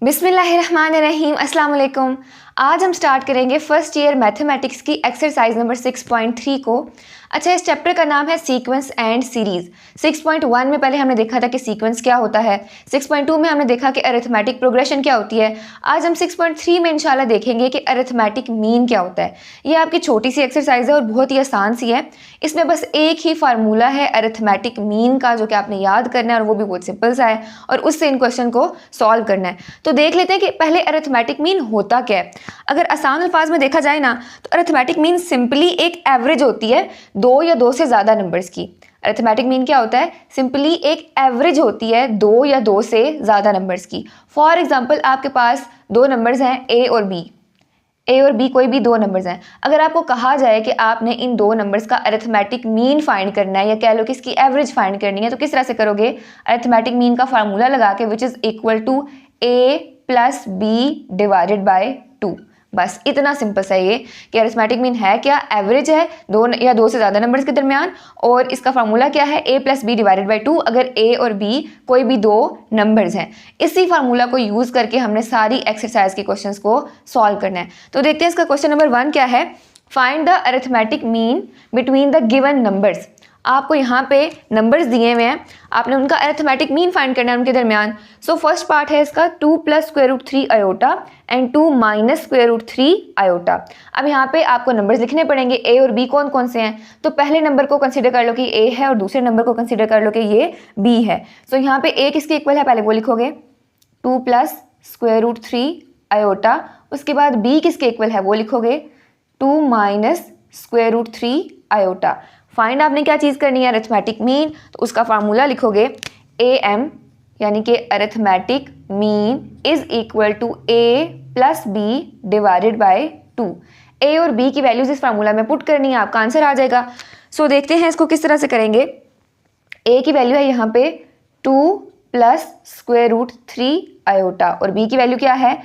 बिस्मिल्लाहिर्रहमानिर्रहीम, अस्सलाम वालेकुम। आज हम स्टार्ट करेंगे फर्स्ट ईयर मैथमेटिक्स की एक्सरसाइज नंबर 6.3 को। अच्छा, इस चैप्टर का नाम है सीक्वेंस एंड सीरीज़। 6.1 में पहले हमने देखा था कि सीक्वेंस क्या होता है, 6.2 में हमने देखा कि अरिथमेटिक प्रोग्रेशन क्या होती है। आज हम 6.3 में इंशाल्लाह देखेंगे कि अरिथमेटिक मीन क्या होता है। ये आपकी छोटी सी एक्सरसाइज है और बहुत ही आसान सी है। इसमें बस एक ही फार्मूला है अरिथमेटिक मीन का, जो कि आपने याद करना है और वो भी बहुत सिंपल सा है, और उससे इन क्वेश्चन को सॉल्व करना है। तो देख लेते हैं कि पहले अरिथमेटिक मीन होता क्या है। अगर आसान अल्फाज में देखा जाए ना, तो अरिथमेटिक मीन सिंपली एक एवरेज होती है दो या दो से ज़्यादा नंबर्स की। अरिथमेटिक मीन क्या होता है? सिंपली एक एवरेज होती है दो या दो से ज़्यादा नंबर्स की। फॉर एग्जाम्पल, आपके पास दो नंबर्स हैं ए और बी। ए और बी कोई भी दो नंबर्स हैं। अगर आपको कहा जाए कि आपने इन दो नंबर्स का अरिथमेटिक मीन फाइंड करना है, या कह लो कि इसकी एवरेज फाइंड करनी है, तो किस तरह से करोगे? अरिथमेटिक मीन का फार्मूला लगा के, which is equal to A plus B divided by 2। बस इतना सिंपल सा ये कि अरिथमेटिक मीन है क्या? एवरेज है दो या दो से ज़्यादा नंबर्स के दरमियान, और इसका फार्मूला क्या है? ए प्लस बी डिवाइडेड बाई 2, अगर ए और बी कोई भी दो नंबर्स हैं। इसी फार्मूला को यूज़ करके हमने सारी एक्सरसाइज के क्वेश्चंस को सॉल्व करना है। तो देखते हैं इसका क्वेश्चन नंबर 1 क्या है। Find the arithmetic mean between the given numbers. आपको यहाँ पे नंबर्स दिए हुए हैं, आपने उनका अरिथमेटिक मीन फाइंड करना है उनके दरमियान। सो फर्स्ट पार्ट है इसका 2 plus square root 3 iota and 2 minus square root 3 iota. अब यहाँ पे आपको नंबर्स लिखने पड़ेंगे, ए और बी कौन कौन से हैं। तो पहले नंबर को कंसीडर कर लो कि ए है, और दूसरे नंबर को कंसीडर कर लो कि ये बी है। सो यहाँ पे ए किसके इक्वल है, पहले वो लिखोगे 2 प्लस स्क्वायर रूट 3 आयोटा। उसके बाद बी किसके इक्वल है, वो लिखोगे 2 minus square root 3 iota. Find आपने क्या चीज़ करनी है, अरिथमेटिक मीन। तो उसका फार्मूला लिखोगे ए एम, यानी कि arithmetic mean is equal to A plus B divided by 2। A और बी की वैल्यूज इस फार्मूला में पुट करनी है, आपका आंसर आ जाएगा। सो देखते हैं इसको किस तरह से करेंगे। ए की वैल्यू है यहाँ पे 2 प्लस स्क्वायर रूट 3 आयोटा, और बी की वैल्यू क्या है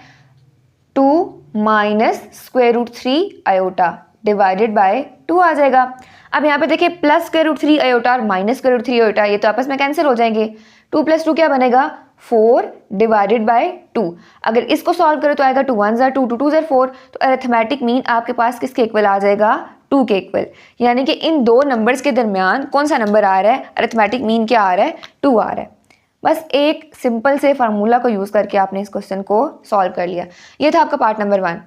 2 minus square root 3 iota divided by 2 आ जाएगा। अब यहाँ पे देखिए प्लस स्क्वायर रूट 3 आयोटा और माइनस स्क्वायर रूट 3 आयोटा, ये तो आपस में कैंसिल हो जाएंगे। 2 प्लस 2 क्या बनेगा 4 डिवाइडेड बाय 2। अगर इसको सॉल्व करो तो आएगा 2 1 2 2 2 4। तो अरिथमेटिक मीन आपके पास किसके इक्वल आ जाएगा, 2 के इक्वल। यानी कि इन दो नंबर्स के दरमियान कौन सा नंबर आ रहा है, अरिथमेटिक मीन क्या आ रहा है, 2 आ रहा है। बस एक सिंपल से फार्मूला को यूज़ करके आपने इस क्वेश्चन को सॉल्व कर लिया। ये था आपका पार्ट नंबर 1।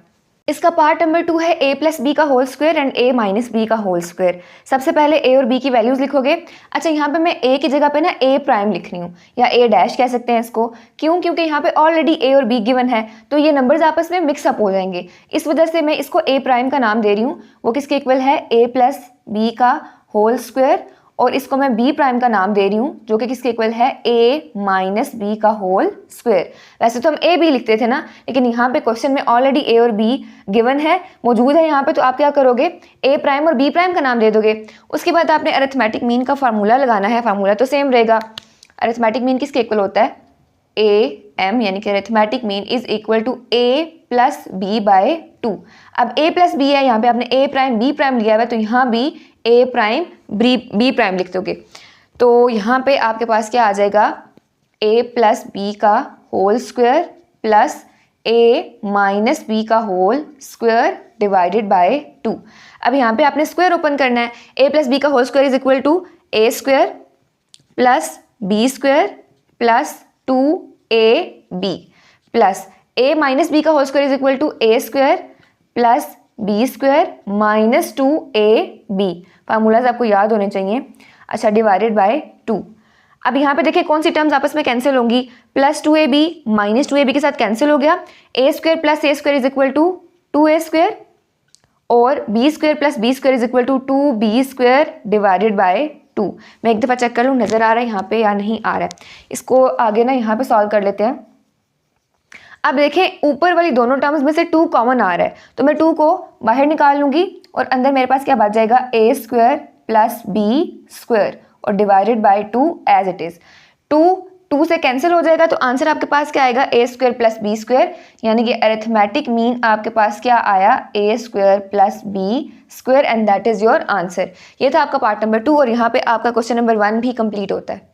इसका पार्ट नंबर 2 है ए प्लस बी का whole square and A minus B का होल स्क्वायर। सबसे पहले ए और बी की वैल्यूज लिखोगे। अच्छा, यहाँ पे मैं ए की जगह पे ना ए प्राइम लिख रही हूँ, या ए डैश कह सकते हैं इसको। क्यों? क्योंकि यहाँ पे ऑलरेडी ए और बी गिवन है, तो ये नंबर्स आपस में मिक्सअप हो जाएंगे। इस वजह से मैं इसको ए प्राइम का नाम दे रही हूँ। वो किसके इक्वल है, ए प्लस बी का होल स्क्वायर, और इसको मैं बी प्राइम का नाम दे रही हूँ, जो कि किसके इक्वल है, ए माइनस बी का होल स्क्वायर। वैसे तो हम ए बी लिखते थे ना, लेकिन यहाँ पे क्वेश्चन में ऑलरेडी ए और बी गिवन है, मौजूद है यहाँ पे, तो आप क्या करोगे, ए प्राइम और बी प्राइम का नाम दे दोगे। उसके बाद आपने अरिथमेटिक मीन का फार्मूला लगाना है। फार्मूला तो सेम रहेगा। अरिथमेटिक मीन किसके इक्वल होता है, ए एम, यानी कि arithmetic mean is equal to A plus B by 2। अब ए प्लस बी है, यहाँ पे आपने ए प्राइम बी प्राइम लिया हुआ है, तो यहाँ भी ए प्राइम बी प्राइम लिख दोगे। तो यहाँ पे आपके पास क्या आ जाएगा, ए प्लस बी का whole square plus a minus B का होल स्क्वायर डिवाइडेड बाय 2। अब यहाँ पे आपने स्क्वायर ओपन करना है। ए प्लस बी का whole square is equal to a square plus B square plus 2ab plus a minus B का whole square is equal to a square plus B square minus 2ab। Formulas आपको याद होने चाहिए। अच्छा, divided by 2। अब यहाँ पे देखिए कौन सी टर्म्स आपस में कैंसिल होंगी, प्लस 2ab माइनस 2ab के साथ कैंसिल हो गया। A square plus a square is equal to 2a square, और b square plus B square is equal to 2b square divided by 2। मैं एक दफ़ा चेक कर लूँ नज़र आ रहा है यहाँ पे या नहीं आ रहा है। इसको आगे ना यहाँ पे सॉल्व कर लेते हैं। अब देखें ऊपर वाली दोनों टर्म्स में से 2 कॉमन आ रहा है, तो मैं 2 को बाहर निकाल लूँगी, और अंदर मेरे पास क्या बच जाएगा, A square plus B square और divided by 2 as it is. 2 से कैंसिल हो जाएगा, तो आंसर आपके पास क्या आएगा, a square plus B square. यानी कि अरिथमेटिक मीन आपके पास क्या आया, a square plus B square, and that is your answer. ये था आपका पार्ट नंबर 2, और यहाँ पे आपका क्वेश्चन नंबर 1 भी कंप्लीट होता है।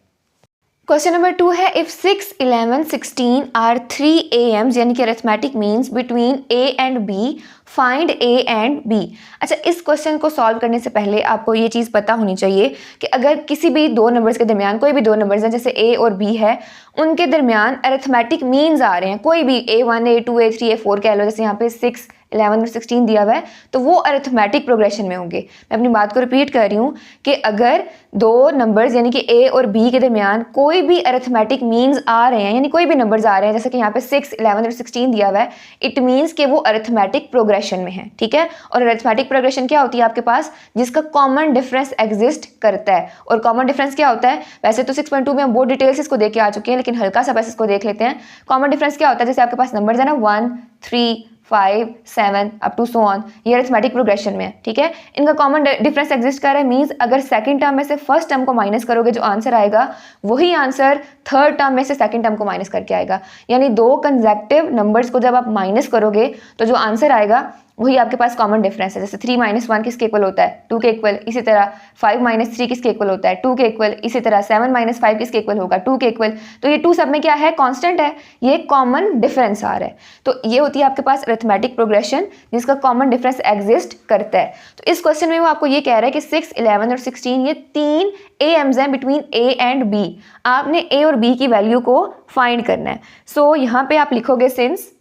क्वेश्चन नंबर 2 है इफ 6, 11, 16 आर 3 AMs यानी कि arithmetic means between A and B, find A and B। अच्छा, इस क्वेश्चन को सॉल्व करने से पहले आपको ये चीज़ पता होनी चाहिए कि अगर किसी भी दो नंबर्स के दरमियान कोई भी दो नंबर्स हैं जैसे A और B है, उनके दरमियान अरिथमेटिक मीन्स आ रहे हैं, कोई भी A1, A2, A3, A4 कह लो, जैसे यहाँ पे 6, 11 और 16 दिया हुआ है, तो वो अरिथमेटिक प्रोग्रेशन में होंगे। मैं अपनी बात को रिपीट कर रही हूँ कि अगर दो नंबर्स यानी कि A और B के दरमियान कोई भी अरिथमेटिक मीन्स आ रहे हैं, यानी कोई भी नंबर्स आ रहे हैं, जैसे कि यहाँ पे 6, 11 और 16 दिया हुआ है, इट मीन्स कि वो अरिथमेटिक प्रोग्रेशन में है, ठीक है। और अरिथमेटिक प्रोग्रेशन क्या होती है आपके पास, जिसका कॉमन डिफरेंस एग्जिस्ट करता है। और कॉमन डिफरेंस क्या होता है, वैसे तो 6.2 में हम बहुत डिटेल से इसको देख के आ चुके हैं, लेकिन हल्का सा बस इसको देख लेते हैं। कॉमन डिफरेंस क्या होता है, जैसे आपके पास नंबर्स है ना 1, 3, 5, 7 अप टू सो ऑन, ये अरिथमेटिक प्रोग्रेशन में है, ठीक है। इनका कॉमन डिफरेंस एग्जिस्ट कर रहा है, मींस अगर सेकंड टर्म में से फर्स्ट टर्म को माइनस करोगे जो आंसर आएगा वही आंसर थर्ड टर्म में से सेकंड टर्म को माइनस करके आएगा। यानी दो कंसेक्टिव नंबर्स को जब आप माइनस करोगे तो जो आंसर आएगा वही आपके पास कॉमन डिफरेंस है। जैसे 3 - 1 किसके इक्वल होता है, 2 के इक्वल। इसी तरह 5 - 3 किसके इक्वल होता है, 2 के इक्वल। इसी तरह 7 - 5 किसके इक्वल होगा, 2 के इक्वल। तो ये 2 सब में क्या है, कांस्टेंट है, ये कॉमन डिफरेंस आ रहा है। तो ये होती है आपके पास अरिथमेटिक प्रोग्रेशन जिसका कॉमन डिफरेंस एग्जिस्ट करता है। तो इस क्वेश्चन में वो आपको ये कह रहा है कि 6, 11 और 16 ये 3 AMs हैं बिटवीन A एंड B। आपने A और B की वैल्यू को फाइंड करना है। सो यहाँ पे आप लिखोगे सिंस,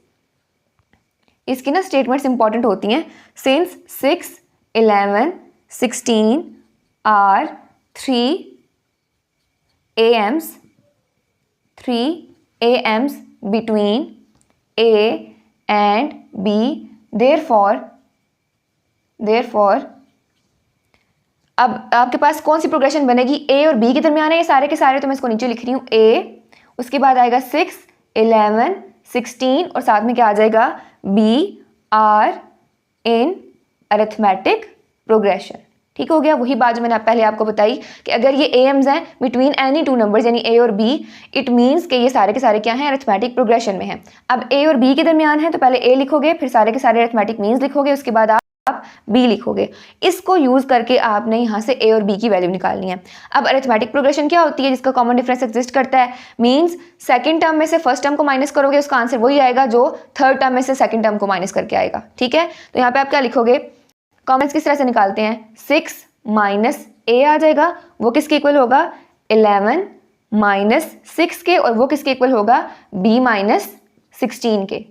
इसकी ना स्टेटमेंट्स इंपॉर्टेंट होती हैं। Since 6, 11, 16 are 3 AMs between A and B, therefore अब आपके पास कौन सी प्रोग्रेशन बनेगी, A और B के दरमियान है ये सारे के सारे, तो मैं इसको नीचे लिख रही हूँ A, उसके बाद आएगा 6, 11, 16 और साथ में क्या आ जाएगा, B are in arithmetic progression. ठीक हो गया, वही बात जो मैंने पहले आपको बताई कि अगर ये AMs हैं बिटवीन एनी टू नंबर्स यानी A और B, इट मीन्स कि ये सारे के सारे क्या हैं, अरिथमेटिक प्रोग्रेशन में हैं। अब A और B के दरमियान है तो पहले A लिखोगे, फिर सारे के सारे अरिथमेटिक मीन्स लिखोगे, उसके बाद आप B लिखोगे। इसको यूज करके आपने यहाँ से A और B की वैल्यू निकालनी है। अब अरिथमेटिक प्रोग्रेशन क्या होती है, जिसका कॉमन डिफरेंस एग्जिस्ट करता है, मींस सेकंड टर्म में से फर्स्ट टर्म को माइनस करोगे उसका आंसर वही आएगा जो थर्ड टर्म में से सेकंड टर्म को माइनस करके आएगा, ठीक है। तो यहाँ पे आप क्या लिखोगे, कॉमन्स किस तरह से निकालते हैं, 6 माइनस A आ जाएगा, वो किसके इक्वल होगा, 11 माइनस 6 के, और वो किसके इक्वल होगा, B माइनस 16 के।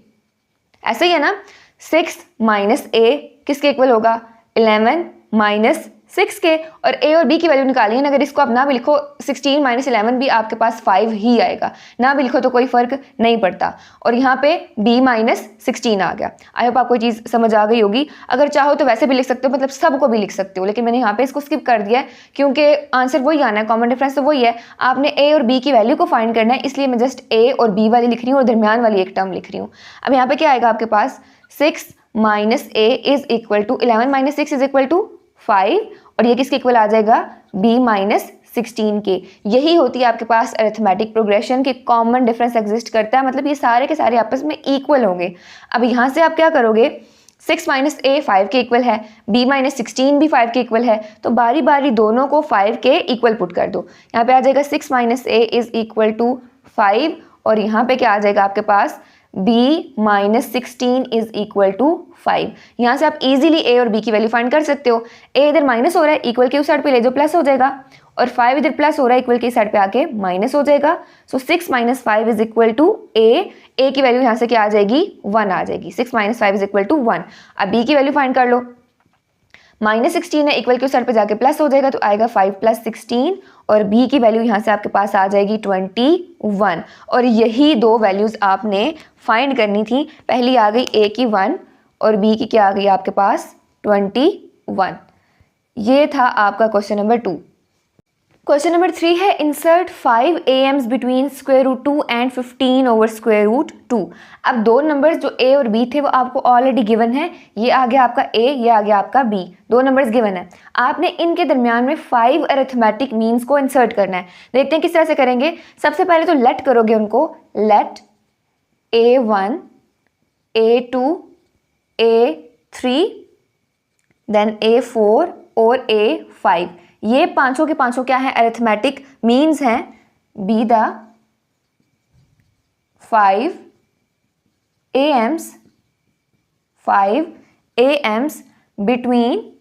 ऐसे ही है ना, 6 माइनस A किसके इक्वल होगा, 11 माइनस 6 के, और A और B की वैल्यू निकाली है। अगर इसको आप ना भी लिखो 16 माइनस 11 भी आपके पास 5 ही आएगा, ना भी लिखो तो कोई फर्क नहीं पड़ता। और यहाँ पे B माइनस 16 आ गया। आई होप आपको चीज़ समझ आ गई होगी। अगर चाहो तो वैसे भी लिख सकते हो, मतलब सबको भी लिख सकते हो, लेकिन मैंने यहाँ पे इसको स्किप कर दिया है क्योंकि आंसर वही आना है, कॉमन डिफरेंस तो वही है। आपने A और B की वैल्यू को फाइंड करना है, इसलिए मैं जस्ट A और B वाली लिख रही हूँ और दरमियान वाली एक टर्म लिख रही हूँ। अब यहाँ पे क्या आएगा आपके पास, 6 minus A is equal to 11 minus 6 is equal to 5, और ये किसके इक्वल आ जाएगा, B माइनस 16 के। यही होती है आपके पास अरिथमेटिक प्रोग्रेशन के कॉमन डिफरेंस एग्जिस्ट करता है, मतलब ये सारे के सारे आपस में इक्वल होंगे। अब यहाँ से आप क्या करोगे, 6 माइनस A 5 के इक्वल है, B माइनस 16 भी 5 के इक्वल है, तो बारी बारी दोनों को 5 के इक्वल पुट कर दो। यहाँ पे आ जाएगा 6 minus A is equal to 5, और यहाँ पे क्या आ जाएगा आपके पास, B minus 16 is equal to 5। यहाँ से आप इजीली A और B की वैल्यू फाइंड कर सकते हो। A इधर माइनस हो रहा है, इक्वल के उस साइड पे ले जो प्लस हो जाएगा, और 5 इधर प्लस हो रहा है, इक्वल के साइड पे आके माइनस हो जाएगा। So 6 minus 5 is equal to A की वैल्यू यहाँ से क्या आ जाएगी, 1 आ जाएगी। 6 माइनस 5 इज इक्वल टू 1। अब B की वैल्यू फाइंड कर लो, माइनस 16 है, इक्वल के उस साइड पे जाके प्लस हो जाएगा, तो आएगा 5 प्लस 16, और B की वैल्यू यहाँ से आपके पास आ जाएगी 21। और यही दो वैल्यूज़ आपने फाइंड करनी थी। पहली आ गई A की 1 और B की क्या आ गई आपके पास 21। ये था आपका क्वेश्चन नंबर 2। क्वेश्चन नंबर 3 है insert 5 AMs between square root 2 and 15 over square root 2। अब दो नंबर्स जो A और B थे वो आपको ऑलरेडी गिवन है, ये आ गया आपका A, ये आ गया आपका B, दो नंबर्स गिवन है। आपने इनके दरमियान में 5 अरिथमेटिक मीन्स को इंसर्ट करना है। देखते हैं किस तरह से करेंगे। सबसे पहले तो लेट करोगे उनको, late A1 A2 A3 then A4 और A5। ये पांचों के पांचों क्या है, अरिथमेटिक मीन्स हैं be the 5 AMs between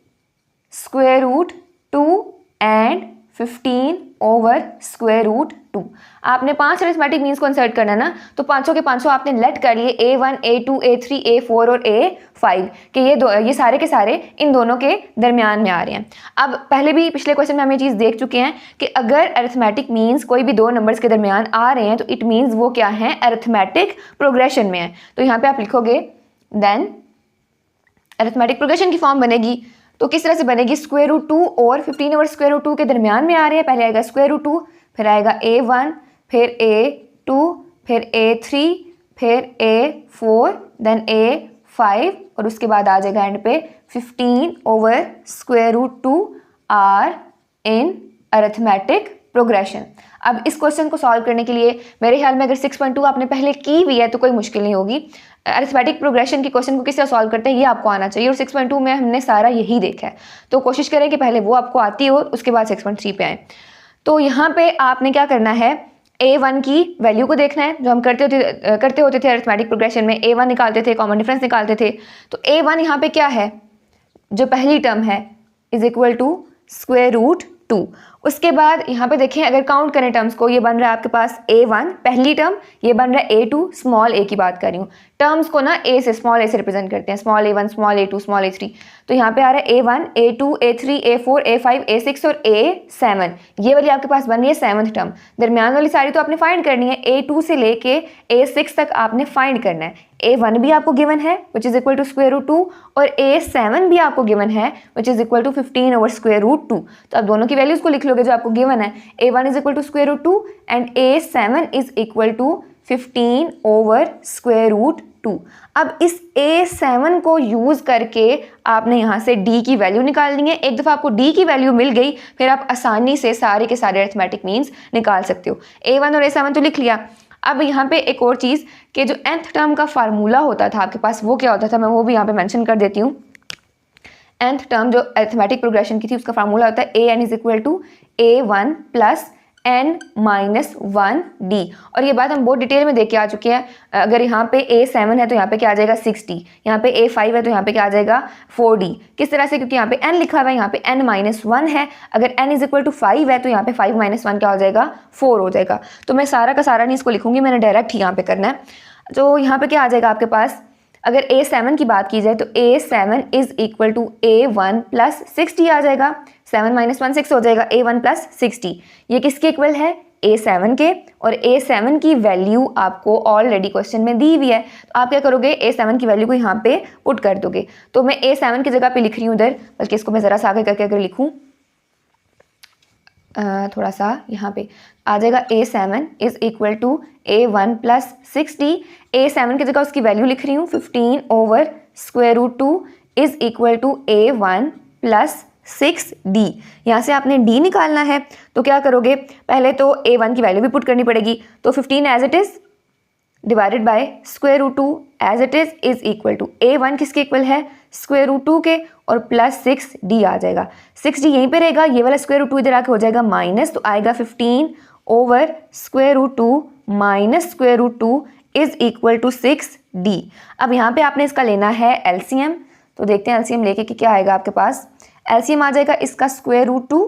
square root 2 and 15 over square root 2। आपने 5 अरिथमेटिक मीन्स को इंसर्ट करना ना, तो पांचों के पांचों आपने लेट कर लिए A1, A2, A3, A4 और A5 कि ये सारे के सारे इन दोनों के दरमियान में आ रहे हैं। अब पहले भी पिछले क्वेश्चन में हम ये चीज़ देख चुके हैं कि अगर अरिथमेटिक मीन्स कोई भी दो नंबर्स के दरमियान आ रहे हैं तो इट मीन्स वो क्या है, अरिथमेटिक प्रोग्रेशन में है। तो यहाँ पे आप लिखोगे देन अरिथमेटिक प्रोग्रेशन की फॉर्म बनेगी। तो किस तरह से बनेगी, स्क्वायर रूट 2 और 15 ओवर स्क्वायर रूट 2 के दरमियान में आ रहे हैं। पहले आएगा स्क्वायर रूट 2, फिर आएगा A1, फिर A2, फिर A3, फिर A4, देन A5 और उसके बाद आ जाएगा एंड पे 15 over square root 2 are in arithmetic progression. अब इस क्वेश्चन को सॉल्व करने के लिए मेरे ख्याल में अगर 6.2 आपने पहले की हुई है तो कोई मुश्किल नहीं होगी। अरिथमेटिक प्रोग्रेशन के क्वेश्चन को किस तरह सॉल्व करते हैं ये आपको आना चाहिए और 6.2 में हमने सारा यही देखा है। तो कोशिश करें कि पहले वो आपको आती हो, उसके बाद 6.3 पे आए। तो यहाँ पे आपने क्या करना है, A1 की वैल्यू को देखना है, जो हम करते होते थे अरिथमेटिक प्रोग्रेशन में। A1 निकालते थे, कॉमन डिफरेंस निकालते थे। तो A1 यहाँ पे क्या है, जो पहली टर्म है is equal to square root 2। उसके बाद यहाँ पे देखें, अगर काउंट करें टर्म्स को, ये बन रहा है आपके पास A1 पहली टर्म, ये बन रहा है A2, स्मॉल a की बात कर रही हूँ। टर्म्स को ना A से, स्मॉल a से रिप्रेजेंट करते हैं, small A1, small A2, small A3। तो यहाँ पे आ रहा है A1, A2, A3, A4, A5, A6 और A7। ये वाली आपके पास बन रही है 7th टर्म। दरमियान वाली सारी तो आपने फाइंड करनी है, A2 से लेके A6 तक आपने फाइंड करना है। A1 भी आपको गिवन है which is equal to square root 2 और A7 भी आपको गिवन है which is equal to 15 over square root 2। तो आप दोनों की वैल्यूज को लिख लोगे जो आपको गिवन है। A1 is equal to square root 2 and A7 is equal to 15 over square root 2। अब इस A7 को यूज करके आपने यहाँ से D की वैल्यू निकालनी है। एक दफ़ा आपको D की वैल्यू मिल गई फिर आप आसानी से सारे के सारे अरिथमेटिक मीन्स निकाल सकते हो। A1 और A7 तो लिख लिया। अब यहाँ पे एक और चीज़ कि जो nth टर्म का फार्मूला होता था आपके पास, वो क्या होता था, मैं वो भी यहाँ पे मेंशन कर देती हूँ। nth टर्म जो अरिथमेटिक प्रोग्रेशन की थी उसका फार्मूला होता है an is equal to A1 plus n minus 1d। और ये बात हम बहुत डिटेल में देख के आ चुके हैं। अगर यहाँ पे A7 है तो यहाँ पे क्या आ जाएगा 6d, यहाँ पे A5 है तो यहाँ पे क्या आ जाएगा 4d। किस तरह से, क्योंकि यहाँ पे n लिखा हुआ है, यहाँ पे n माइनस 1 है। अगर n इज इक्वल टू 5 है तो यहाँ पे 5 माइनस 1 क्या हो जाएगा 4 हो जाएगा। तो मैं सारा का सारा नहीं इसको लिखूंगी, मैंने डायरेक्ट ही यहाँ पे करना है। तो यहाँ पे क्या आ जाएगा आपके पास, अगर A7 की बात की जाए तो A7 is equal to A1 plus 6d आ जाएगा। 7 माइनस 1 6 हो जाएगा, A1 प्लस 6d। ये किसके इक्वल है, A7 के। और A7 की वैल्यू आपको ऑलरेडी क्वेश्चन में दी हुई है। तो आप क्या करोगे, A7 की वैल्यू को यहाँ पे पुट कर दोगे। तो मैं A7 की जगह पे लिख रही हूँ उधर, बल्कि इसको मैं ज़रा सा आगे करके अगर लिखूँ थोड़ा सा, यहाँ पे आ जाएगा A7 is equal to A1 plus 6d। A7 की जगह उसकी वैल्यू लिख रही हूँ 15 over square root 2 is equal to A1 plus 6d। यहाँ से आपने d निकालना है। तो क्या करोगे, पहले तो A1 की वैल्यू भी पुट करनी पड़ेगी। तो 15 as it is divided by square root 2 as it is equal to A1 किसके इक्वल है, स्क्वायर रूट 2 के, और प्लस 6d आ जाएगा। 6d यहीं पे रहेगा, ये वाला स्क्वायर रूट 2 इधर आके हो जाएगा माइनस, तो आएगा 15 over square root 2 minus square root 2 is equal to 6d। अब यहाँ पे आपने इसका लेना है एलसीएम। तो देखते हैं एलसीएम लेके कि क्या आएगा आपके पास। एलसीएम आ जाएगा इसका स्क्वायर रूट 2,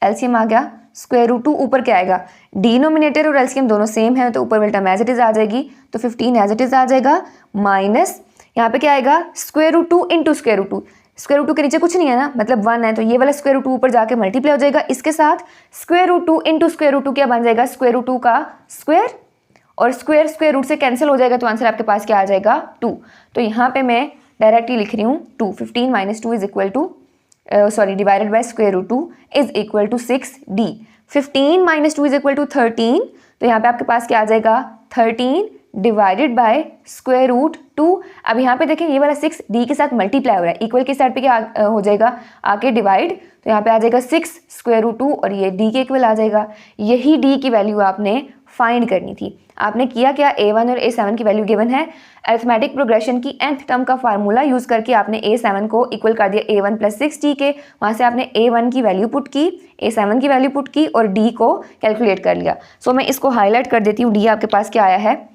एलसीएम आ गया स्क्वायर रूट 2, ऊपर क्या आएगा, डिनोमिनेटर और एलसीएम दोनों सेम है तो ऊपर वाली टर्म एज इट इज आ जाएगी। तो 15 एज इट इज आ जाएगा माइनस, यहाँ पे क्या आएगा square root 2 into square root 2। Square root 2 के नीचे कुछ नहीं है ना, मतलब 1 है, तो ये वाला स्क्वायर रूट 2 ऊपर जाके मल्टीप्लाई हो जाएगा इसके साथ। Square root 2 into square root 2 क्या बन जाएगा, स्क्वायर रूट 2 का स्क्वायर, और स्क्वायर स्क्वायर रूट से कैंसिल हो जाएगा तो आंसर आपके पास क्या आ जाएगा 2। तो यहाँ पे मैं डायरेक्टली लिख रही हूँ 2, 15 minus 2 is equal to divided by square root 2 is equal to 6d। 15 minus 2 is equal to 13, तो यहाँ पे आपके पास क्या आ जाएगा 13 डिवाइडेड बाय स्क्वायर रूट 2। अब यहाँ पे देखें ये वाला 6 d के साथ मल्टीप्लाई हो रहा है, इक्वल के साइड पे क्या हो जाएगा आके डिवाइड, तो यहाँ पे आ जाएगा 6 स्क्वायर रूट 2 और ये d के इक्वल आ जाएगा। यही d की वैल्यू आपने फाइंड करनी थी। आपने किया क्या, A1 और A7 की वैल्यू गिवन है, अरिथमेटिक प्रोग्रेशन की nth टर्म का फार्मूला यूज़ करके आपने A7 को इक्वल कर दिया A1 प्लस 6D के। वहाँ से आपने A1 की वैल्यू पुट की, A7 की वैल्यू पुट की और D को कैलकुलेट कर लिया। सो मैं इसको हाईलाइट कर देती हूँ। D आपके पास क्या आया है,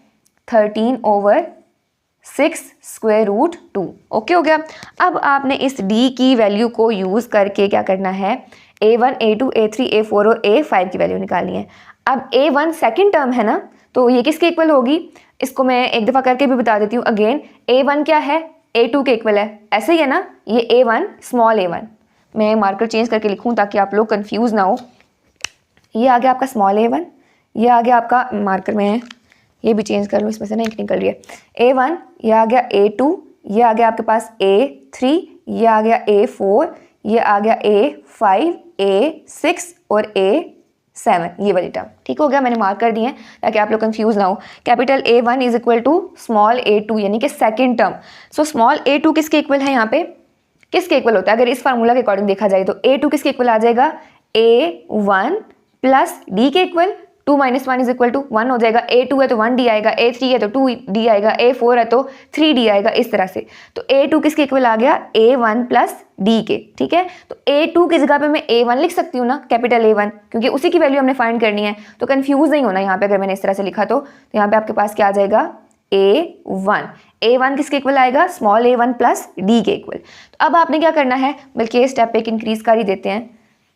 13/6 स्क्वायर रूट 2। ओके हो गया। अब आपने इस D की वैल्यू को यूज़ करके क्या करना है, A1, A2, A3, A4 और A5 की वैल्यू निकालनी है। अब A1 सेकेंड टर्म है ना, तो ये किसके इक्वल होगी, इसको मैं एक दफ़ा करके भी बता देती हूँ अगेन। A1 क्या है, A2 के इक्वल है, ऐसे ही है ना। ये A1 स्मॉल A1, मैं मार्कर चेंज करके लिखूँ ताकि आप लोग कंफ्यूज ना हो। ये आ गया आपका स्मॉल A1, ये आ गया आपका, मार्कर में ये भी चेंज कर लूँ, इसमें से ना इंक निकल रही है। A1, ये आ गया A2, ये आ गया आपके पास A3, ये आ गया A4, ये आ गया A5, A6 और A7, ये वाली टर्म। ठीक हो गया, मैंने मार्क कर दिए हैं ताकि आप लोग कंफ्यूज ना हो। Capital A1 is equal to small A2 यानी कि second term. So small A2 किसके इक्वल है, यहाँ पे किसके इक्वल होता है, अगर इस फार्मूला के अकॉर्डिंग देखा जाए तो A2 किसके इक्वल आ जाएगा, A1 प्लस D के इक्वल। 2 - 1 इज इक्वल टू 1 हो जाएगा। A2 है तो 1D आएगा, A3 है तो 2D आएगा, A4 है तो 3D आएगा, इस तरह से। तो A2 किसके इक्वल आ गया, A1 प्लस D के। ठीक है, तो A2 की जगह पे मैं A1 लिख सकती हूँ ना, कैपिटल A1, क्योंकि उसी की वैल्यू हमने फाइंड करनी है। तो कंफ्यूज नहीं होना यहाँ पे, अगर मैंने इस तरह से लिखा तो यहाँ पे आपके पास क्या आ जाएगा, A1 किसके इक्वल आएगा, स्मॉल A1 प्लस D के इक्वल। तो अब आपने क्या करना है, बल्कि ये स्टेप एक इंक्रीज कर ही देते हैं,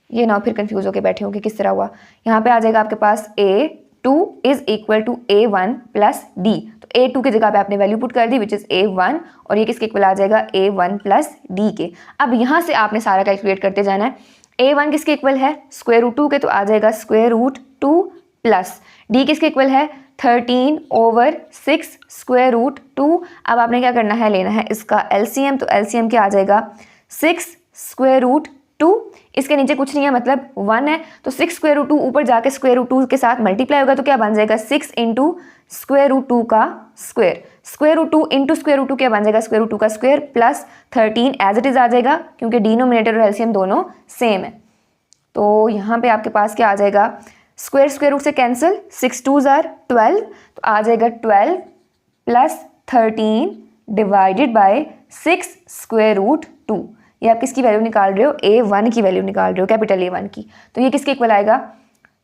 ये ना फिर कंफ्यूज होके बैठे होंगे किस तरह हुआ। यहाँ पे आ जाएगा आपके पास A2 is equal to A1 plus D। तो A2 की जगह पे आपने वैल्यू पुट कर दी विच इज A1, और ये किसके इक्वल आ जाएगा, A1 प्लस D के। अब यहाँ से आपने सारा कैलकुलेट करते जाना है। A1 किसके इक्वल है, स्क्वायर रूट 2 के, तो आ जाएगा स्क्वायर रूट 2 प्लस D किसके इक्वल है, 13/6 स्क्वायर रूट 2। अब आपने क्या करना है, लेना है इसका LCM। तो LCM क्या आ जाएगा, 6 स्क्वायर रूट 2, इसके नीचे कुछ नहीं है मतलब 1 है, तो 6 स्क्वायर रूट 2 ऊपर जाके स्क्वायर रूट 2 के साथ मल्टीप्लाई होगा, तो क्या बन जाएगा, 6 इंटू स्क्वायर रूट 2 का square. Square root 2 into square root 2 क्या बन जाएगा, स्क्वायर रूट 2 का square plus 13 as it is आ जाएगा, क्योंकि डिनोमिनेटर और एलसीएम दोनों सेम है। तो यहाँ पे आपके पास क्या आ जाएगा, स्क्वायर स्क्वायर रूट से कैंसिल, 6 2s are 12, तो आ जाएगा 12 plus 13 divided by 6 square root 2। ये आप किसकी वैल्यू निकाल रहे हो, A1 की वैल्यू निकाल रहे हो, कैपिटल A1 की। तो ये किसके इक्वल आएगा,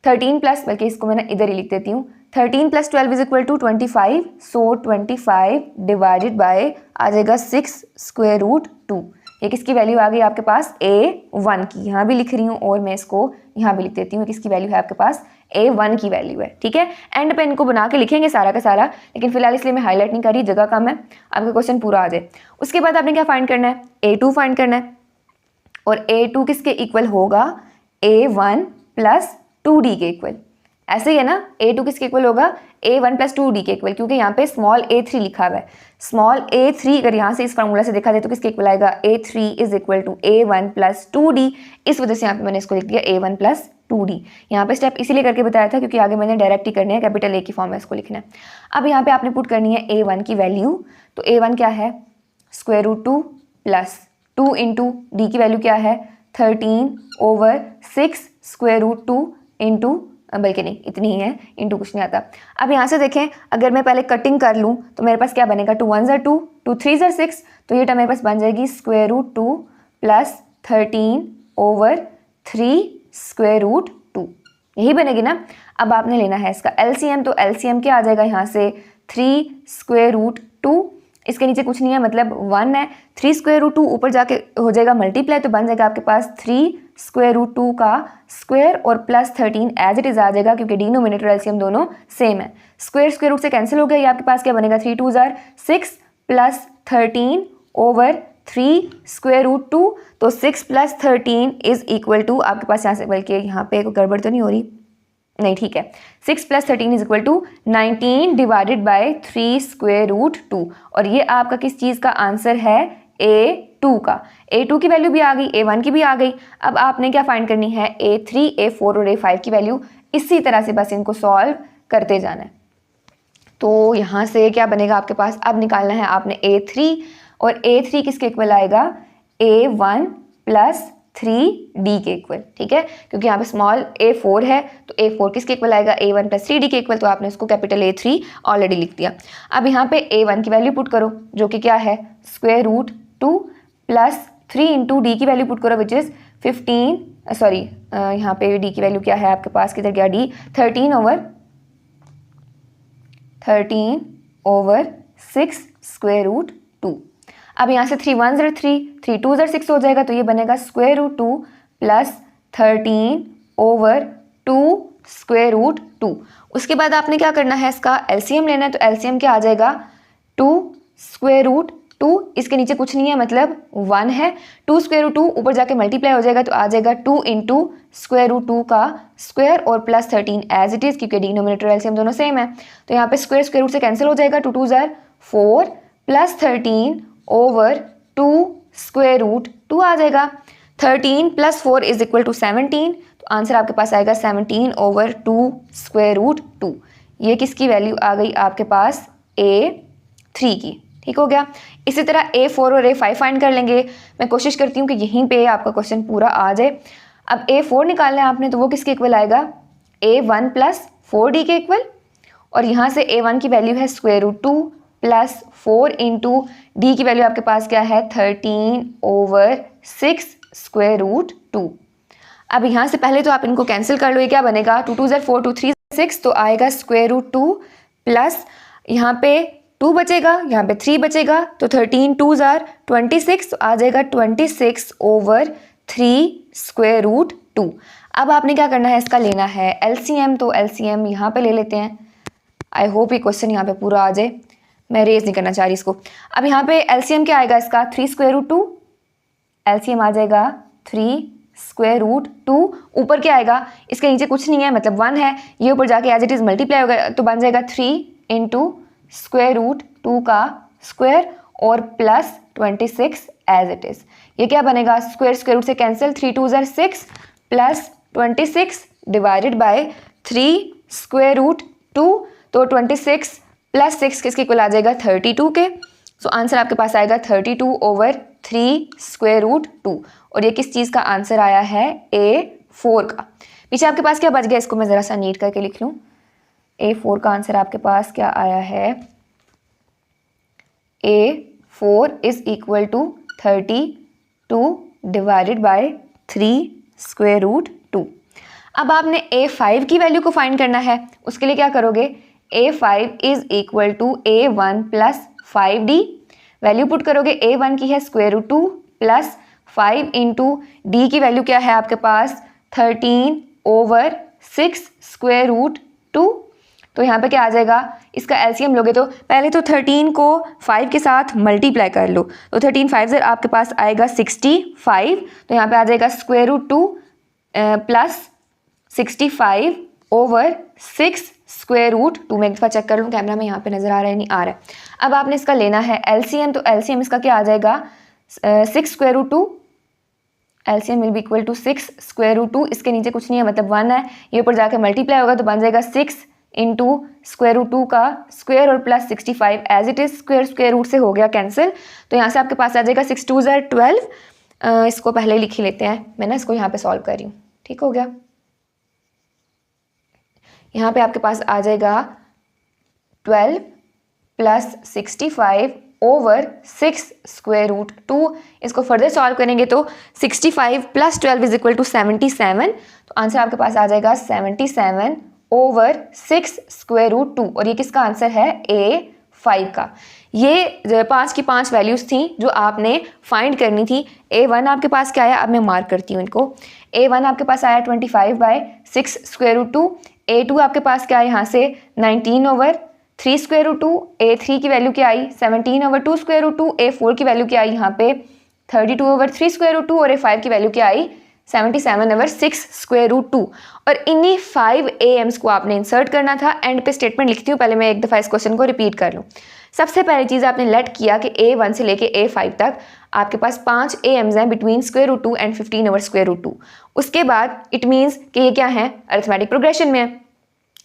13 प्लस, बल्कि इसको मैंने इधर ही लिख देती हूँ, 13 plus 12 is equal to 25। So 25 divided by आ जाएगा 6 स्क्वायर रूट 2। ये किसकी वैल्यू आ गई आपके पास, A1 की। यहाँ भी लिख रही हूँ और मैं इसको यहाँ भी लिख देती हूँ, किसकी वैल्यू है आपके पास, A1 की वैल्यू है। ठीक है, एंड पे इनको बना के लिखेंगे सारा का सारा, लेकिन फिलहाल इसलिए मैं हाईलाइट नहीं कर रही, जगह कम है, आपका क्वेश्चन पूरा आ जाए। उसके बाद आपने क्या फाइंड करना है, A2 फाइंड करना है, और A2 किसके इक्वल होगा, A1 प्लस 2D के इक्वल। ऐसे ही है ना, A2 किसके इक्वल होगा, A1 प्लस 2D के इक्वल, क्योंकि यहाँ पे स्मॉल A3 लिखा हुआ है। स्मॉल A3 अगर यहाँ से इस फार्मूला से देखा जाए तो किसके इक्वल आएगा, A3 is equal to A1 plus 2D। इस वजह से यहाँ पे मैंने इसको लिख दिया A1 प्लस 2D। यहाँ पे स्टेप इसीलिए करके बताया था क्योंकि आगे मैंने डायरेक्ट ही करने हैं, कैपिटल A की फॉर्म में इसको लिखना है। अब यहाँ पे आपने पुट करनी है A1 की वैल्यू। तो A1 क्या है, square root 2 plus 2 into D की वैल्यू क्या है, 13/6 स्क्वायर रूट 2 इंटू, बल्कि नहीं इतनी ही है, इंटू कुछ नहीं आता। अब यहाँ से देखें, अगर मैं पहले कटिंग कर लूँ तो मेरे पास क्या बनेगा, 2 1s are 2, 2 3s are 6, तो ये टर्म मेरे पास बन जाएगी square root 2 plus 13/3 square root 2, यही बनेगी ना। अब आपने लेना है इसका LCM। तो LCM क्या आ जाएगा यहाँ से, 3 स्क्वायर रूट 2, इसके नीचे कुछ नहीं है मतलब 1 है, 3 स्क्वायर रूट 2 ऊपर जाके हो जाएगा मल्टीप्लाई, तो बन जाएगा आपके पास 3 स्क्वायर रूट 2 का स्क्वायर और प्लस 13 एज इट इज आ जाएगा, क्योंकि डिनोमिनेटर एलसीएम दोनों सेम है। स्क्वायर स्क्वायर रूट से कैंसिल हो गया, ये आपके पास क्या बनेगा, 3 2s are 6 plus 13/3 square root 2। तो 6 प्लस 13 इज इक्वल टू आपके पास यहाँ से, बल्कि यहाँ पे कोई गड़बड़ तो नहीं हो रही, नहीं ठीक है, 6 plus 13 is equal to 19 divided by 3 square root 2। और ये आपका किस चीज़ का आंसर है, A2 का। A2 की वैल्यू भी आ गई, A1 की भी आ गई। अब आपने क्या फाइंड करनी है, A3 A4 और A5 की वैल्यू। इसी तरह से बस इनको सॉल्व करते जाना है। तो यहाँ से क्या बनेगा आपके पास, अब निकालना है आपने A3, और A3 किसके इक्वल आएगा, A1 प्लस 3d के इक्वल, ठीक है, क्योंकि यहाँ पे स्मॉल a4 है तो a4 किसके इक्वल आएगा, a1 प्लस 3d के इक्वल, तो आपने उसको कैपिटल A3 ऑलरेडी लिख दिया। अब यहाँ पे a1 की वैल्यू पुट करो जो कि क्या है square root 2 plus 3 into D की वैल्यू पुट करो विच इज़ 15, सॉरी यहाँ पे डी की वैल्यू क्या है आपके पास, किधर गया डी, 13/6 स्क्वायर रूट 2। अब यहाँ से 3 1 0 3, 3 2 0 6 हो जाएगा, तो ये बनेगा square root 2 plus 13/2 square root 2। उसके बाद आपने क्या करना है, इसका एलसीएम लेना है, तो एलसीएम क्या आ जाएगा 2 स्क्वायर रूट 2, इसके नीचे कुछ नहीं है मतलब 1 है, 2 स्क्वायर रूट 2 ऊपर जाके मल्टीप्लाई हो जाएगा तो आ जाएगा 2 इंटू स्क्वायर रूट 2 का स्क्वायर और प्लस 13 एज इट इज़, क्योंकि डिनोमिनेटर एलसीएम दोनों सेम है, तो यहाँ पे स्क्वायर स्क्वायर रूट से कैंसिल हो जाएगा, 2 2 ज़ार 4 प्लस 13/2 स्क्वायर रूट 2 आ जाएगा। 13 प्लस 4 इज इक्वल टू 17, तो आंसर आपके पास आएगा 17/2 स्क्वायर रूट 2। ये किसकी वैल्यू आ गई आपके पास, A3 की, ठीक हो गया। इसी तरह A4 और A5 फाइंड कर लेंगे। मैं कोशिश करती हूँ कि यहीं पे आपका क्वेश्चन पूरा आ जाए। अब A4 निकालना है आपने, तो वो किसके इक्वल आएगा, A1 प्लस 4D के इक्वल, और यहाँ से A1 की वैल्यू है square root 2 plus 4 into D की वैल्यू आपके पास क्या है 13/6 स्क्वायर रूट 2। अब यहाँ से पहले तो आप इनको कैंसिल कर लो, ये क्या बनेगा 2 2 ज़ार 4 2 3 6, तो आएगा स्क्वायर रूट 2 प्लस यहाँ पे 2 बचेगा, यहाँ पे 3 बचेगा, तो 13 2 ज़ार 26, तो आ जाएगा 26/3 स्क्वायर रूट 2। अब आपने क्या करना है, इसका लेना है एलसीएम, तो एलसीएम यहाँ पे ले लेते हैं। आई होप ये क्वेश्चन यहाँ पे पूरा आ जाए, मैं रेज नहीं करना चाह रही इसको। अब यहाँ पे एलसीएम क्या आएगा इसका 3 स्क्वायर रूट 2, एलसीएम आ जाएगा 3 स्क्वायर रूट 2, ऊपर क्या आएगा, इसके नीचे कुछ नहीं है मतलब 1 है, ये ऊपर जाके एज इट इज़ मल्टीप्लाई होगा तो बन जाएगा 3 इंटू स्क्वायर रूट 2 का स्क्वायर और प्लस 26 एज इट इज़। ये क्या बनेगा, स्क्वायर स्क्वायर रूट से कैंसिल, 3 2 ज़ार 6 plus 26 divided by 3 square root 2, तो 26 प्लस 6 किसके इक्वल आ जाएगा 32 के, सो आंसर आपके पास आएगा 32/3 स्क्वायर रूट 2। और ये किस चीज़ का आंसर आया है, A4 का। पीछे आपके पास क्या बच गया, इसको मैं ज़रा सा नीट करके लिख लूँ। A4 का आंसर आपके पास क्या आया है, A4 is equal to 32 divided by 3 square root 2। अब आपने A5 की वैल्यू को फाइंड करना है, उसके लिए क्या करोगे, A5 is equal to A1 plus 5D, value put करोगे, A1 की है square root 2 plus 5 into D की वैल्यू क्या है आपके पास 13/6 स्क्वायर रूट 2, तो यहाँ पे क्या आ जाएगा, इसका एलसीएम लोगे तो पहले तो 13 को 5 के साथ मल्टीप्लाई कर लो, तो 13 5 ज़र आपके पास आएगा 65, तो यहाँ पे आ जाएगा square root 2 plus 65/6 square root 2। मैं एक दफ़ा चेक कर लूँ कैमरा में यहाँ पे नज़र आ रहा है नहीं आ रहा है। अब आपने इसका लेना है एलसीएम, तो एलसीएम इसका क्या आ जाएगा 6 square root 2, LCM will be equal to 6 square root 2, इसके नीचे कुछ नहीं है मतलब 1 है, ये ऊपर जाकर मल्टीप्लाई होगा तो बन जाएगा 6 इंटू स्क्वायर रूट 2 का स्क्वायर और plus 65 as it is, square square root से हो गया कैंसिल, तो यहाँ से आपके पास आ जाएगा 6 2 ज़ार 12। इसको पहले लिख ही लेते हैं, मैं ना इसको यहाँ पे सॉल्व कर रही हूँ, ठीक हो गया। यहाँ पे आपके पास आ जाएगा 12 प्लस 65/6 स्क्वायर रूट 2। इसको फर्दर सॉल्व करेंगे तो 65 प्लस 12 इज इक्वल टू 77, तो आंसर आपके पास आ जाएगा 77/6 स्क्वायर रूट 2, और ये किसका आंसर है, A5 का। ये 5 की 5 वैल्यूज़ थी जो आपने फाइंड करनी थी। A1 आपके पास क्या आया, अब मैं मार्क करती हूँ इनको। A1 आपके पास आया 25/6 स्क्वायर रूट 2, A2 आपके पास क्या है यहाँ से 19/3 स्क्वायर रूट 2, A3 की वैल्यू क्या आई 17/2 स्क्वायर रूट 2, A4 की वैल्यू क्या आई यहाँ पे 32/3 स्क्वायर रूट 2 और A5 की वैल्यू क्या आई 77/6 स्क्वायर रूट 2। और इन्हीं 5 AMs को आपने इंसर्ट करना था। एंड पे स्टेटमेंट लिखती हूँ, पहले मैं एक दफ़ा इस क्वेश्चन को रिपीट कर लूँ। सबसे पहली चीज़ आपने लेट किया कि A1 से लेके A5 तक आपके पास 5 AMs हैं बिटवीन स्क्वायर रूट 2 एंड 15/स्क्वायर रूट 2। उसके बाद इट मीन्स कि ये क्या है, अरिथमेटिक प्रोग्रेशन में है।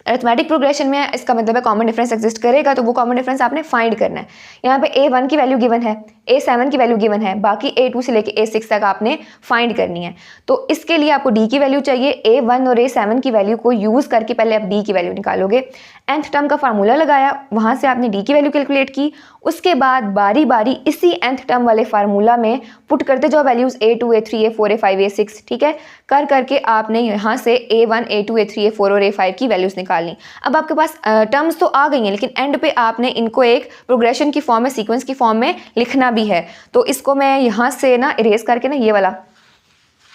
अरिथमेटिक प्रोग्रेशन में इसका मतलब है कॉमन डिफरेंस एग्जिस्ट करेगा, तो वो कॉमन डिफरेंस आपने फाइंड करना है। यहाँ पे A1 की वैल्यू गिवन है, A7 की वैल्यू गिवन है, बाकी A2 से लेके A6 तक आपने फाइंड करनी है। तो इसके लिए आपको D की वैल्यू चाहिए। A1 और A7 की वैल्यू को यूज़ करके पहले आप D की वैल्यू निकालोगे। nth टर्म का फार्मूला लगाया, वहाँ से आपने D की वैल्यू कैलकुलेट की। उसके बाद बारी बारी इसी nth टर्म वाले फार्मूला में पुट करते जाओ values A2, A3, A4, A5, A6, ठीक है। कर करके आपने यहाँ से A1, A2, A3, A4 और A5 की वैल्यूज़ निकालनी। अब आपके पास टर्म्स तो आ गई हैं, लेकिन एंड पे आपने इनको एक प्रोग्रेशन की फॉर्म में, सीक्वेंस की फॉर्म में लिखना भी है। तो इसको मैं यहाँ से ना इरेज करके ना ये वाला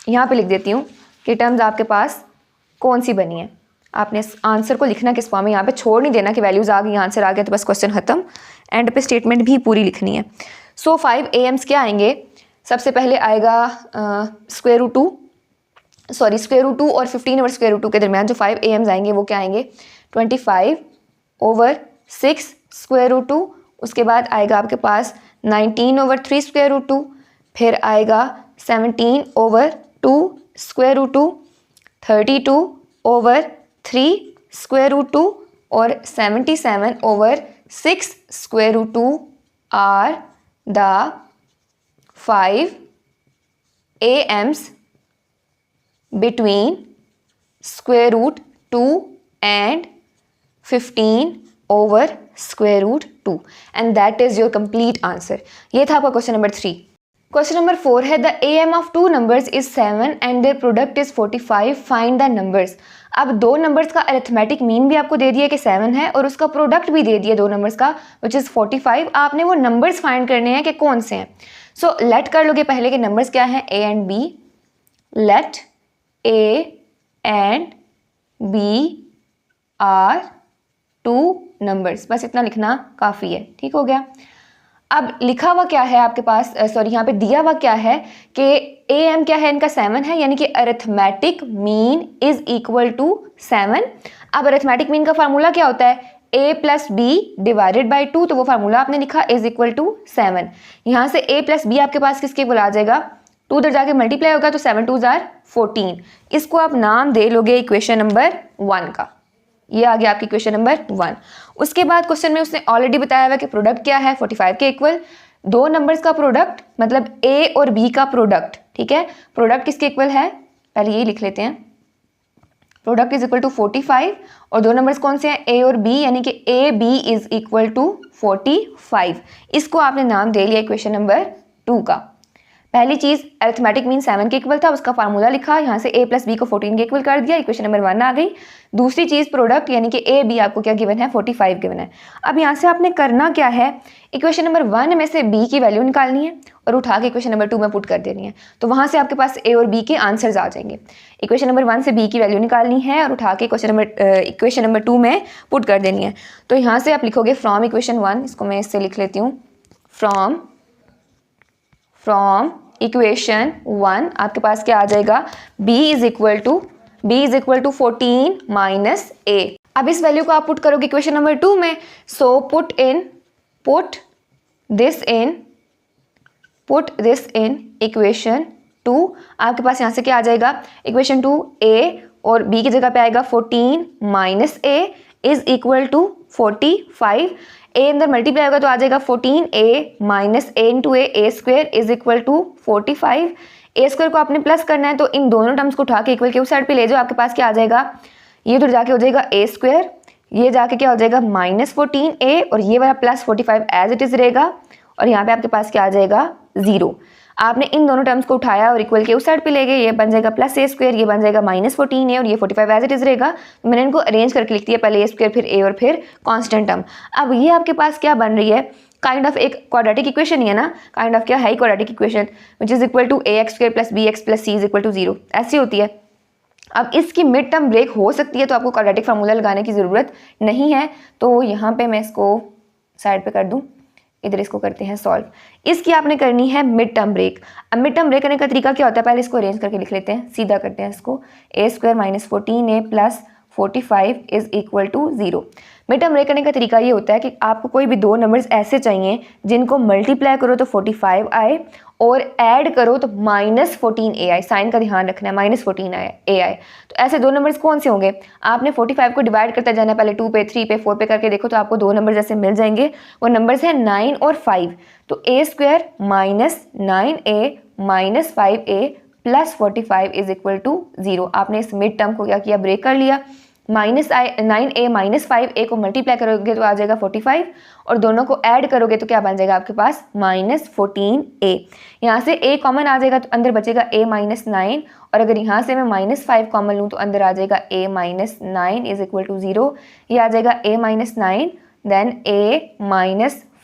यहाँ पे लिख देती हूँ कि टर्म्स आपके पास कौन सी बनी है। आपने इस आंसर को लिखना किस फॉर्म में, यहाँ पे छोड़ नहीं देना कि वैल्यूज़ आ गई, आंसर आ गया तो बस क्वेश्चन ख़त्म। एंड पे स्टेटमेंट भी पूरी लिखनी है। सो 5 AMs क्या आएंगे? सबसे पहले आएगा स्क्वायर रूट 2 और 15 ओवर स्क्वायर रूट 2 के दरमियान जो 5 AMs आएंगे वो क्या आएंगे? 25/6 स्क्वायर रूट 2। उसके बाद आएगा आपके पास 19/3 स्क्वायर रूट 2। फिर आएगा 17/2 स्क्वायर रूट 2, 32/3 स्क्वायर रूट 2 और 77/6 square root 2 are the 5 AMs between square root 2 and 15 over square root 2 and that is your complete answer। ये था आपका क्वेश्चन नंबर 3। क्वेश्चन नंबर 4 है the AM of two numbers is 7 and their product is 45, find the numbers। अब दो numbers का arithmetic mean भी आपको दे दिया कि 7 है और उसका प्रोडक्ट भी दे दिया दो नंबर्स का विच इज़ 45। आपने वो नंबर्स फाइंड करने हैं कि कौन से हैं। सो लेट कर लोगे पहले के नंबर्स क्या हैं, A and B। Let A and B are two numbers, बस इतना लिखना काफ़ी है, ठीक हो गया। अब लिखा हुआ क्या है आपके पास, सॉरी यहाँ पे दिया हुआ क्या है कि AM क्या है इनका 7 है, यानी कि arithmetic mean is equal to 7। अब अरिथमेटिक मीन का फार्मूला क्या होता है, A + B डिवाइडेड बाई 2, तो वो फार्मूला आपने लिखा इज इक्वल टू 7। यहाँ से A + B आपके पास किसके इक्वल आ जाएगा, 2 उधर जाके मल्टीप्लाई होगा तो 7 2 = 14। इसको आप नाम दे लोगे इक्वेशन नंबर 1 का। ये आ गया आपकी इक्वेशन नंबर 1। उसके बाद क्वेश्चन में उसने ऑलरेडी बताया हुआ कि प्रोडक्ट क्या है 45 के इक्वल। दो नंबर्स का प्रोडक्ट मतलब A और B का प्रोडक्ट, ठीक है। प्रोडक्ट किसके इक्वल है, पहले ये लिख लेते हैं, प्रोडक्ट इज इक्वल टू 45 और दो नंबर्स कौन से हैं, A और B, यानी कि AB इज इक्वल टू 45। इसको आपने नाम दे लिया इक्वेशन नंबर 2 का। पहली चीज़ अरिथमेटिक मीन 7 के इक्वल था, उसका फार्मूला लिखा, यहाँ से A + B को 14 के इक्वल कर दिया, इक्वेशन नंबर 1 आ गई। दूसरी चीज़ प्रोडक्ट यानी कि A B आपको क्या गिवन है, 45 गिवन है। अब यहाँ से आपने करना क्या है, इक्वेशन नंबर 1 में से B की वैल्यू निकालनी है और उठा के इक्वेशन नंबर 2 में पुट कर देनी है। तो वहाँ से आपके पास A और B के आंसर्स आ जाएंगे। इक्वेशन नंबर 1 से B की वैल्यू निकालनी है और उठा के इक्वेशन नंबर 2 में पुट कर देनी है। तो यहाँ से आप लिखोगे फ्रॉम इक्वेशन 1, इसको मैं इससे लिख लेती हूँ, फ्रॉम इक्वेशन 1 आपके पास क्या आ जाएगा, b is equal to 14 minus a। अब इस वैल्यू को आप पुट करोगे इक्वेशन नंबर 2 में। So put this in equation 2। आपके पास यहाँ से क्या आ जाएगा, इक्वेशन 2 a और b की जगह पे आएगा 14 minus a is equal to 45। a अंदर मल्टीप्लाई होगा तो आ जाएगा 14a minus a into a square is equal to 45। a square को आपने प्लस करना है तो इन दोनों टर्म्स को उठा के इक्वल के उस साइड पे ले जाओ। आपके पास क्या आ जाएगा, ये उधर जाके हो जाएगा a स्क्वायर, ये जाके क्या हो जाएगा -14a और ये वाला +45 एज इट इज रहेगा और यहाँ पे आपके पास क्या आ जाएगा 0। आपने इन दोनों टर्म्स को उठाया और इक्वल के उस साइड पे ले गए, ये बन जाएगा +a स्क्वायर, ये बन जाएगा -14a और ये 45 एज इट इज रहेगा। तो मैंने इनको अरेंज करके लिख दिया, पहले a स्क्वायर फिर a और फिर कांस्टेंट टर्म। अब ये आपके पास क्या बन रही है, काइंड ऑफ एक क्वाड्रेटिक इक्वेशन ही है ना, काइंड ऑफ क्या है quadratic equation which is equal to ax² + bx + c is equal to 0, ऐसी होती है। अब इसकी मिड टर्म ब्रेक हो सकती है तो आपको क्वाड्रेटिक फार्मूला लगाने की ज़रूरत नहीं है। तो यहाँ पे मैं इसको साइड पे कर दूँ, इधर इसको करते हैं सॉल्व। इसकी आपने करनी है मिड टर्म ब्रेक। अब मिड टर्म ब्रेक करने का तरीका क्या होता है, पहले इसको अरेंज करके लिख लेते हैं, सीधा करते हैं इसको, a² - 14a + 45 is equal to 0। Mid term break करने का तरीका ये होता है कि आपको कोई भी दो नंबर्स ऐसे चाहिए जिनको मल्टीप्लाई करो तो 45 आए और ऐड करो तो -14ai, साइन का ध्यान रखना है, -14ai। तो ऐसे दो नंबर्स कौन से होंगे? आपने 45 को डिवाइड करते जाना है, पहले 2 पे, 3 पे, 4 पे करके देखो तो आपको दो नंबर जैसे मिल जाएंगे। वो नंबर्स हैं 9 और 5। तो a² -9a - 5a + 45 = 0। आपने इस मिड टर्म को क्या किया, ब्रेक कर लिया। -9a - 5a को मल्टीप्लाई करोगे तो आ जाएगा 45, और दोनों को ऐड करोगे तो क्या बन जाएगा आपके पास, -14a। यहाँ से a कॉमन आ जाएगा तो अंदर बचेगा a - 9, और अगर यहाँ से मैं -5 कॉमन लूँ तो अंदर आ जाएगा a - 9 = 0। ये आ जाएगा a - 9 देन a -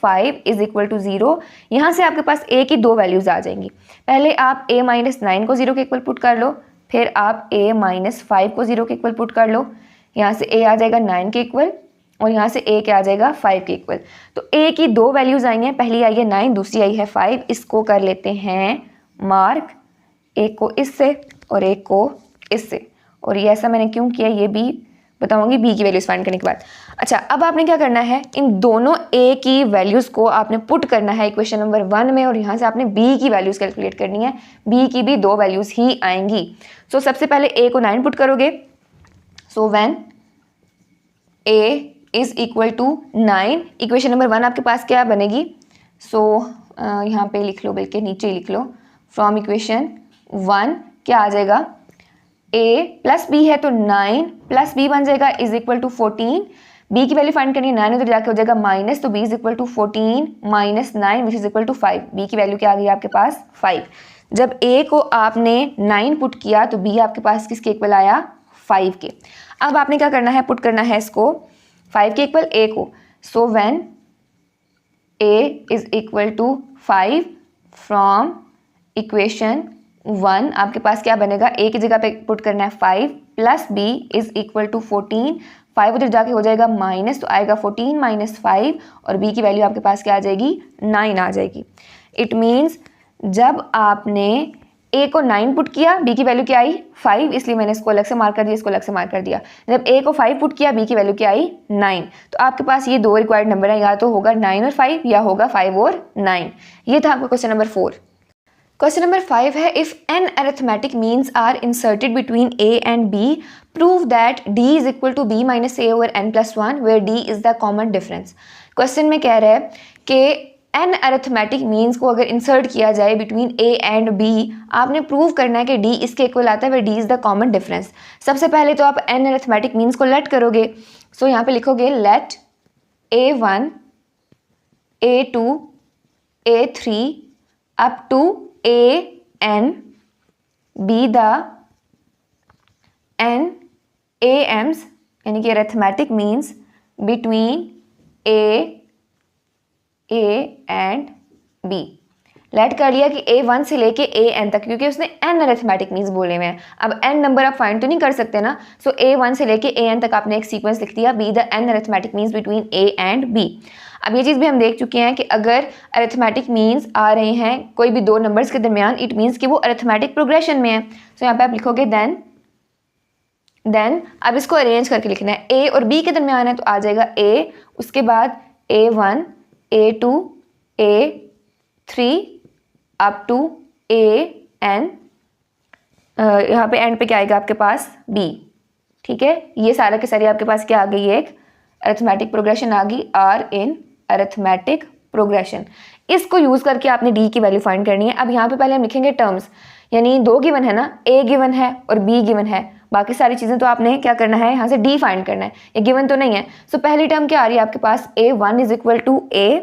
5 = 0। यहाँ से आपके पास a की दो वैल्यूज आ जाएंगी। पहले आप a - 9 को 0 के इक्वल पुट कर लो, फिर आप a - 5 को 0 के इक्वल पुट कर लो। यहाँ से a आ जाएगा 9 के इक्वल, और यहाँ से a क्या आ जाएगा, 5 के इक्वल। तो a की दो वैल्यूज आई हैं, पहली आई है 9, दूसरी आई है 5। इसको कर लेते हैं मार्क, एक को इससे और एक को इससे। और ये ऐसा मैंने क्यों किया ये भी बताऊंगी b की वैल्यूज फाइंड करने के बाद। अच्छा, अब आपने क्या करना है, इन दोनों a की वैल्यूज को आपने पुट करना है इक्वेशन नंबर 1 में, और यहाँ से आपने b की वैल्यूज कैलकुलेट करनी है। b की भी दो वैल्यूज ही आएंगी। सो सबसे पहले a को 9 पुट करोगे, so when a = 9, equation number 1 आपके पास क्या बनेगी, सो यहाँ पे लिख लो, बल्कि नीचे ही लिख लो, फ्रॉम इक्वेशन 1 क्या आ जाएगा, a + b है तो 9 + b बन जाएगा = 14। b की वैल्यू फाइंड करनी है, 9 उधर जाके हो जाएगा माइनस, तो b = 14 - 9 विच = 5। b की वैल्यू क्या आ गई आपके पास, 5। जब a को आपने 9 पुट किया तो b आपके पास किसके इक्वल आया, 5 के। अब आपने क्या करना है, पुट करना है इसको 5 के इक्वल a को। So when a = 5 from equation 1 आपके पास क्या बनेगा, a की जगह पे पुट करना है 5 + b = 14। 5 उधर जाके हो जाएगा माइनस, तो आएगा 14 - 5, और b की वैल्यू आपके पास क्या आ जाएगी, 9 आ जाएगी। इट मीन्स जब आपने a को 9 पुट किया, b की वैल्यू क्या आई, 5, इसलिए मैंने इसको अलग से मार्क कर दिया, इसको अलग से मार्क कर दिया। जब a को 5 पुट किया, b की वैल्यू क्या आई, 9। तो आपके पास ये दो रिक्वायर्ड नंबर है, या तो होगा 9 और 5 या होगा 5 और 9। ये था आपका क्वेश्चन नंबर 4। क्वेश्चन नंबर 5 है, if n arithmetic means are inserted between a and b, prove that d = b - a / n + 1 where d is the common difference. Question में कह रहा है कि n अरिथमेटिक मीन्स को अगर इंसर्ट किया जाए बिटवीन a एंड b, आपने प्रूव करना है कि d इसके इक्वल आता है where d is the common difference. सबसे पहले तो आप n अरिथमेटिक मीन्स को लेट करोगे। सो यहाँ पे लिखोगे let a1 a2 a3 up to an be the n am's, यानी कि arithmetic means between a and b। Let कर लिया कि a1 से लेके an तक, क्योंकि उसने n अरिथमेटिक मीन्स बोले हुए हैं। अब n नंबर आप फाइंड तो नहीं कर सकते ना, सो a1 से लेके an तक आपने एक सीक्वेंस लिख दिया, be the n arithmetic means between a and b। अब ये चीज़ भी हम देख चुके हैं कि अगर अरिथमेटिक मीन्स आ रहे हैं कोई भी दो नंबर्स के दरमियान, इट मीन्स कि वो अरिथमेटिक प्रोग्रेशन में है। सो यहाँ पे आप लिखोगे देन अब इसको अरेंज करके लिखना है, a और b के दरमियान है तो आ जाएगा a, उसके बाद a1 a2 a3 up to an, यहाँ पे एंड पे क्या आएगा आपके पास, b। ठीक है, ये सारा के सारी आपके पास क्या आ गई, एक अरिथमेटिक प्रोग्रेशन आ गई, आर इन अरिथमेटिक प्रोग्रेशन। इसको यूज़ करके आपने d की वैल्यू फाइंड करनी है। अब यहाँ पे पहले हम लिखेंगे टर्म्स, यानी दो गिवन है ना, a गिवन है और b गिवन है, बाकी सारी चीज़ें तो आपने क्या करना है, यहाँ से d फाइंड करना है, ये गिवन तो नहीं है। सो पहली टर्म क्या आ रही है आपके पास, a1 = a,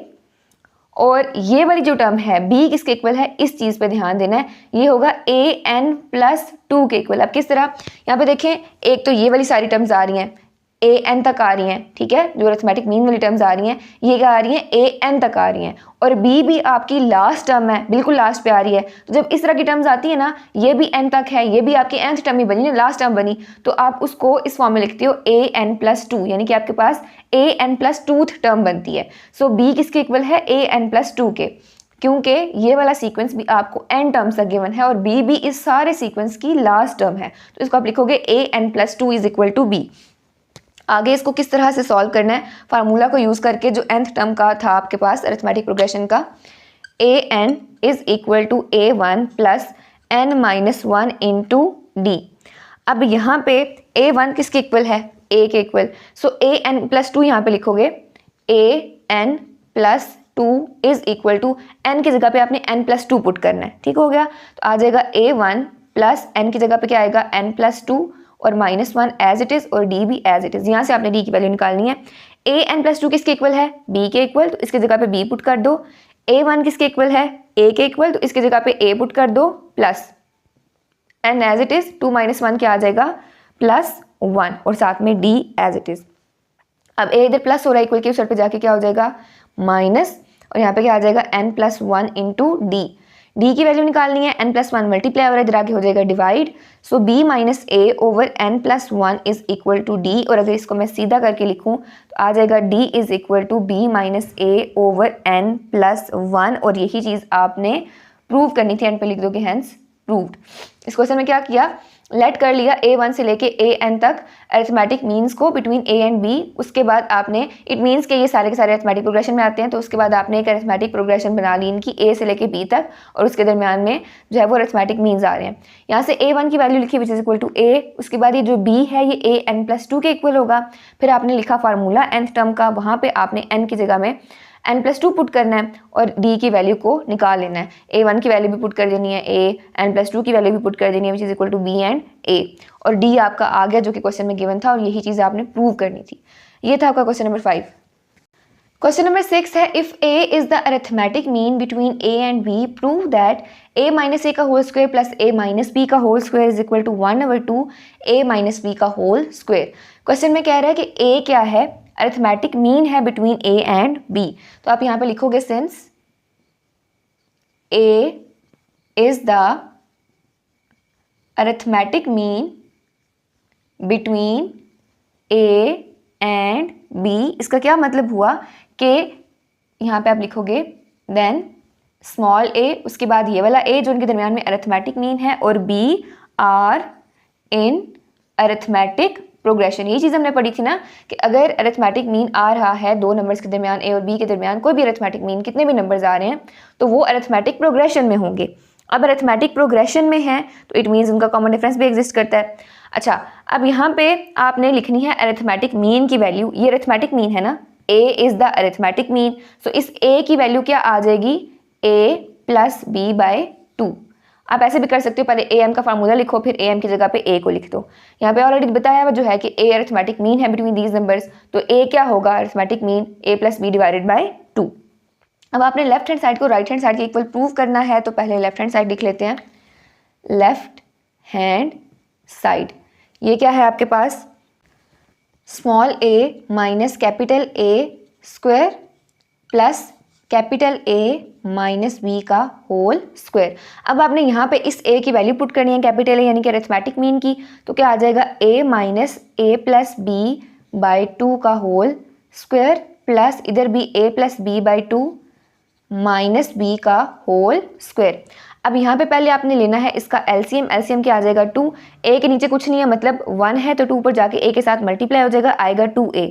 और ये वाली जो टर्म है b किसके इक्वल है, इस चीज़ पे ध्यान देना है, ये होगा an + 2 के इक्वल। अब किस तरह, यहाँ पे देखें, एक तो ये वाली सारी टर्म्स आ रही हैं, an तक आ रही हैं, ठीक है, जो अरिथमेटिक मीन वाली टर्म्स आ रही हैं, ये क्या आ रही हैं, an तक आ रही हैं, और b भी आपकी लास्ट टर्म है, बिल्कुल लास्ट पे आ रही है। तो जब इस तरह की टर्म्स आती है ना, ये भी n तक है, ये भी आपकी nth टर्म ही बनी ना, लास्ट टर्म बनी, तो आप उसको इस फॉर्म में लिखते हो an + 2, यानी कि आपके पास an + 2th टर्म बनती है। सो b किसके इक्वल है, an + 2 के, क्योंकि ये वाला सीक्वेंस भी आपको n टर्म्स तक गिवन है और b भी इस सारे सीक्वेंस की लास्ट टर्म है, तो इसको आप लिखोगे an + 2 = b। आगे इसको किस तरह से सॉल्व करना है, फार्मूला को यूज़ करके, जो nth टर्म का था आपके पास अरिथमेटिक प्रोग्रेशन का, a n is equal to A1 plus n minus 1 into d. अब यहाँ पे A1 किसके इक्वल है, A के इक्वल, सो AN प्लस 2 यहाँ पे लिखोगे, AN plus 2 is equal to n की जगह पे आपने n प्लस 2 पुट करना है, ठीक हो गया। तो आ जाएगा A1 प्लस n की जगह पे क्या आएगा n प्लस 2 और माइनस 1 एज इट इज़ और d भी एज इट इज़। यहाँ से आपने d की वैल्यू निकालनी है। AN प्लस 2 किसके इक्वल है, b के इक्वल, तो इसकी जगह पे b पुट कर दो। A1 किसके इक्वल है, a के इक्वल, तो इसकी जगह पे a पुट कर दो plus n as it is, 2 minus 1 क्या आ जाएगा प्लस 1 और साथ में d एज इट इज़। अब a इधर प्लस हो रहा है, इक्वल के उस साइड पे जाके क्या हो जाएगा माइनस, और यहाँ पे क्या आ जाएगा n plus 1 into D. D की वैल्यू निकालनी है, n प्लस 1 मल्टीप्लाई हो रहा है, इधर आगे हो जाएगा divide, so b minus a over n plus 1 is equal to d। और अगर इसको मैं सीधा करके लिखूँ तो आ जाएगा d is equal to b minus a over n plus 1, और यही चीज़ आपने प्रूव करनी थी, एंड पे लिख दोगे हैंस प्रूव्ड। इस क्वेश्चन में क्या किया, लेट कर लिया A1 से लेके AN तक अरिथमेटिक मीन्स को बिटवीन A एंड B। उसके बाद आपने, इट मीन्स के ये सारे के सारे अरिथमेटिक प्रोग्रेशन में आते हैं, तो उसके बाद आपने एक अरिथमेटिक प्रोग्रेशन बना ली इनकी A से लेके B तक, और उसके दरमियान में जो है वो अरिथमेटिक मीन्स आ रहे हैं। यहाँ से A1 की वैल्यू लिखी which is equal to A, उसके बाद ये जो B है ये AN प्लस 2 के इक्वल होगा। फिर आपने लिखा फार्मूला nth टर्म का, वहाँ पे आपने n की जगह में n प्लस 2 पुट करना है और d की वैल्यू को निकाल लेना है। A1 की वैल्यू भी पुट कर देनी है, A n प्लस 2 की वैल्यू भी पुट कर देनी है which is equal to B and A, और d आपका आ गया जो कि क्वेश्चन में गिवन था, और यही चीज़ आपने प्रूव करनी थी। ये था आपका क्वेश्चन नंबर 5। क्वेश्चन नंबर 6 है, if A is the arithmetic mean between A and B, prove that A minus A का whole square plus A minus B का whole square is equal to 1/2 A minus B का whole square. Question में कह रहा है कि A क्या है, अरिथमेटिक मीन है बिटवीन A एंड B। तो आप यहाँ पे लिखोगे since A is the arithmetic mean between A and B। इसका क्या मतलब हुआ कि यहाँ पे आप लिखोगे देन स्मॉल a, उसके बाद ये वाला a जो उनके दरमियान में अरिथमेटिक मीन है, और B are in arithmetic progression. यही चीज़ हमने पढ़ी थी ना कि अगर अरिथमेटिक मीन आ रहा है दो नंबर्स के दरमियान a और b के दरमियान कोई भी अरिथमेटिक मीन, कितने भी नंबर्स आ रहे हैं, तो वो अरिथमेटिक प्रोग्रेशन में होंगे। अब अरिथमेटिक प्रोग्रेशन में है तो इट मीन्स उनका कॉमन डिफरेंस भी एग्जिस्ट करता है। अच्छा, अब यहाँ पे आपने लिखनी है अरिथमेटिक मीन की वैल्यू। ये अरिथमेटिक मीन है ना, a is the arithmetic mean, so इस a की वैल्यू क्या आ जाएगी, a प्लस b बाई 2। आप ऐसे भी कर सकते हो, पहले am का फार्मूला लिखो फिर am की जगह पे a को लिख दो। यहाँ पे ऑलरेडी बताया हुआ जो है कि a अरिथमेटिक मीन है बिटवीन दीज नंबर्स, तो a क्या होगा arithmetic mean, a plus b divided by 2। अब आपने लेफ्ट हैंड साइड को राइट हैंड साइड के इक्वल प्रूव करना है, तो पहले लेफ्ट हैंड साइड लिख लेते हैं। लेफ्ट हैंड साइड ये क्या है आपके पास, small a minus capital A स्क्वायर plus capital A minus B का होल स्क्वायर। अब आपने यहाँ पे इस a की वैल्यू पुट करनी है, कैपिटल A यानी कि अरिथमेटिक मीन की, तो क्या आ जाएगा a minus a plus b by 2 का होल स्क्वायर प्लस इधर भी a plus b by 2 minus b का होल स्क्वायर। अब यहाँ पे पहले आपने लेना है इसका एलसीएम। एलसीएम क्या आ जाएगा 2, a के नीचे कुछ नहीं है मतलब 1 है, तो 2 पर जाके a के साथ मल्टीप्लाई हो जाएगा, आएगा 2a,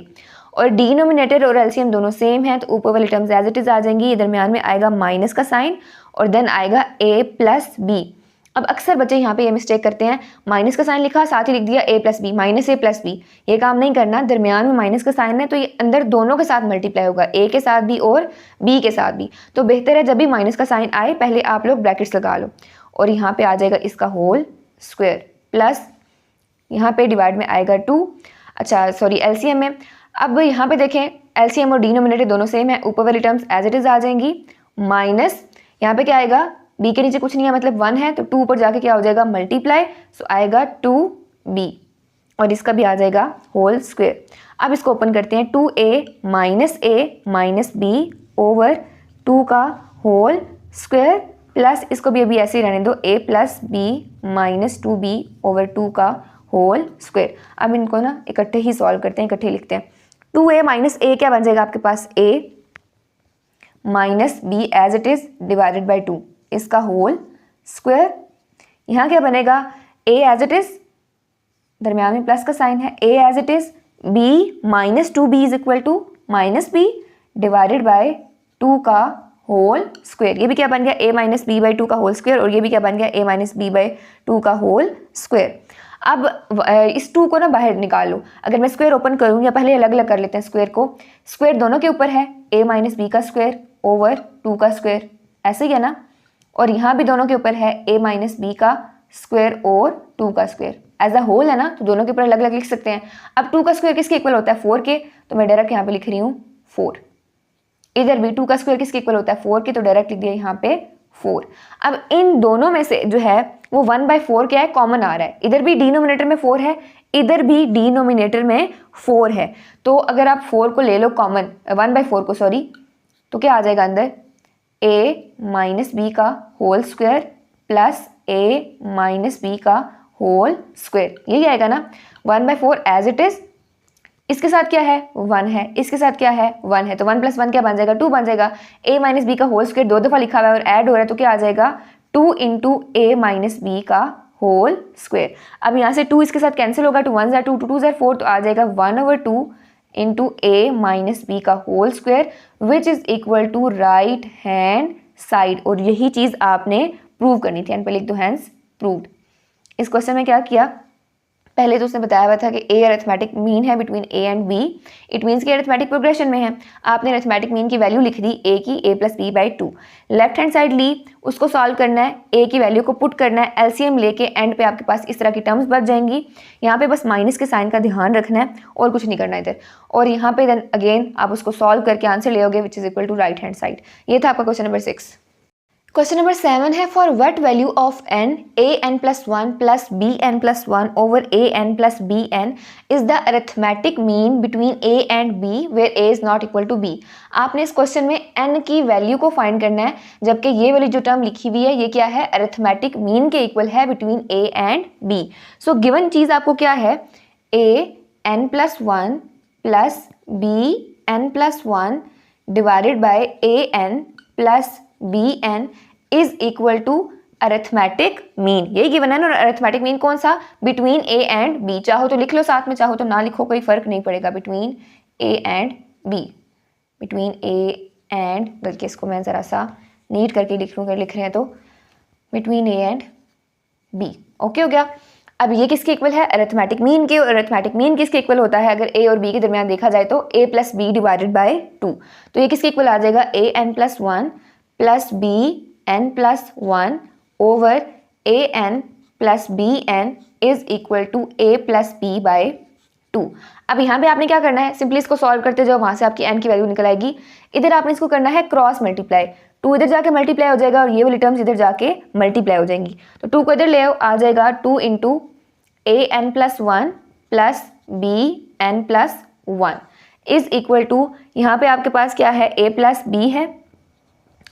और डिनोमिनेटर और एलसीएम दोनों सेम है, तो ऊपर वाली टर्म्स एज इट इज आ जाएंगी। ये दरमियान में आएगा माइनस का साइन और देन आएगा a प्लस बी। अब अक्सर बच्चे यहाँ पे ये मिस्टेक करते हैं, माइनस का साइन लिखा साथ ही लिख दिया a plus B, minus a plus B. ये काम नहीं करना, दरमियान में माइनस का साइन है तो ये अंदर दोनों के साथ मल्टीप्लाई होगा, a के साथ भी और b के साथ भी। तो बेहतर है जब भी माइनस का साइन आए पहले आप लोग ब्रैकेट्स लगा लो, और यहाँ पे आ जाएगा इसका होल स्क्वायर प्लस यहाँ पे डिवाइड में आएगा 2, अच्छा सॉरी एलसीएम में। अब यहाँ पे देखें एलसीएम और डिनोमिनेटर दोनों सेम है, ऊपर वाली टर्म्स एज इट इज आ जाएंगी, माइनस यहाँ पे क्या आएगा, b के नीचे कुछ नहीं है मतलब 1 है, तो 2 ऊपर जाके क्या हो जाएगा मल्टीप्लाई, सो आएगा 2b, और इसका भी आ जाएगा होल स्क्वायर। अब इसको ओपन करते हैं, 2a माइनस b ओवर 2 का होल स्क्वायर प्लस इसको भी अभी ऐसे ही रहने दो, a plus b minus 2b over 2 का होल स्क्वायर। अब इनको ना इकट्ठे ही सॉल्व करते हैं, इकट्ठे लिखते हैं। 2a माइनस a क्या बन जाएगा आपके पास, a minus b as it is divided by 2, इसका होल स्क्वायर। यहाँ क्या बनेगा, a एज इट इज, दरमियान में प्लस का साइन है, a as it is, b minus 2b is equal to minus b divided by 2 का होल स्क्वायर। ये भी क्या बन गया a माइनस बी बाई 2 का होल स्क्वायर, और ये भी क्या बन गया a माइनस बी बाई 2 का होल स्क्वायर। अब इस 2 को ना बाहर निकाल लो। अगर मैं स्क्वायर ओपन करूँ, या पहले अलग अलग कर लेते हैं स्क्वायर को। स्क्वायर दोनों के ऊपर है a माइनस बी का स्क्वायर ओवर 2 का स्क्वायर, ऐसे ही है ना। और यहाँ भी दोनों के ऊपर है a माइनस बी का स्क्वायर और 2 का स्क्वायर। एज अ होल है ना, तो दोनों के ऊपर अलग अलग लिख सकते हैं। अब 2 का स्क्वायर किसके इक्वल होता है 4 के, तो मैं डायरेक्ट यहाँ पे लिख रही हूँ 4। इधर भी 2 का स्क्वायर किसके इक्वल होता है 4 के, तो डायरेक्ट लिख दिया यहाँ पे 4। अब इन दोनों में से जो है वो 1/4 क्या है, कॉमन आ रहा है। इधर भी डिनोमिनेटर में 4 है, इधर भी डिनोमिनेटर में 4 है। तो अगर आप 4 को ले लो कॉमन, 1/4 को सॉरी, तो क्या आ जाएगा अंदर, a माइनस बी का whole square plus a minus B का होल स्क्वायर, यही आएगा ना। 1/4 एज इट इज, इसके साथ क्या है 1 है, इसके साथ क्या है 1 है, तो 1 + 1 क्या बन जाएगा 2 बन जाएगा। a माइनस बी का होल स्क्वायर 2 दफ़ा लिखा हुआ है और ऐड हो रहा है, तो क्या आ जाएगा 2 × a माइनस बी का होल स्क्वायर। अब यहाँ से 2 इसके साथ कैंसिल होगा, 2 1 2 2 2 4, तो आ जाएगा 1/2 × a माइनस बी का whole square which is equal to right hand side. और यही चीज़ आपने प्रूव करनी थी, एंड पे लिख दो हैंस प्रूव्ड। इस क्वेश्चन में क्या किया, पहले तो उसने बताया हुआ था कि a अरिथमेटिक मीन है between a and b, it means कि अरिथमेटिक प्रोग्रेशन में है। आपने अरिथमेटिक मीन की वैल्यू लिख दी a की, a + b by 2। Left hand side ली, उसको सॉल्व करना है, a की वैल्यू को पुट करना है, एलसीएम लेके एंड पे आपके पास इस तरह की टर्म्स बच जाएंगी। यहाँ पे बस माइनस के साइन का ध्यान रखना है और कुछ नहीं करना इधर। और यहाँ पे देन अगेन आप उसको सॉल्व करके आंसर ले लोगे which is equal to right hand side. ये था आपका क्वेश्चन नंबर 6। क्वेश्चन नंबर 7 है, for what value of n an + 1 + bn + 1 over an + bn is the arithmetic mean between a and b where a is not equal to b। आपने इस question में n की value को find करना है, जबकि ये वाली जो टर्म लिखी हुई है ये क्या है, अरिथमेटिक मीन के इक्वल है between a and b। So given चीज़ आपको क्या है, an + 1 + bn + 1 divided by an + bn is equal to arithmetic mean. यही गिवन है ना। अरिथमेटिक मीन कौन सा, बिटवीन a एंड b। चाहो तो लिख लो साथ में, चाहो तो ना लिखो, कोई फर्क नहीं पड़ेगा। Between a and b, between a and, बल्कि इसको मैं ज़रा सा नीट करके लिख लूँ, अगर लिख रहे हैं तो between a and b। Okay हो गया। अब ये किसके इक्वल है, अरिथमेटिक मीन के। और अरिथमेटिक मीन किसके इक्वल होता है, अगर a और b के दरमियान देखा जाए तो a + b डिवाइडेड बाय 2। तो ये किसके इक्वल आ जाएगा, an + 1 + bn + 1 over an + bn is equal to a + b by 2। अब यहाँ पे आपने क्या करना है, सिंपली इसको सॉल्व करते जाओ, वहाँ से आपकी n की वैल्यू निकल आएगी। इधर आपने इसको करना है क्रॉस मल्टीप्लाई, 2 इधर जाके मल्टीप्लाई हो जाएगा और ये वाली टर्म्स इधर जाके मल्टीप्लाई हो जाएंगी। तो 2 को इधर ले आओ, आ जाएगा 2 × an + 1 + bn + 1 is equal to, यहाँ पे आपके पास क्या है, a + b है,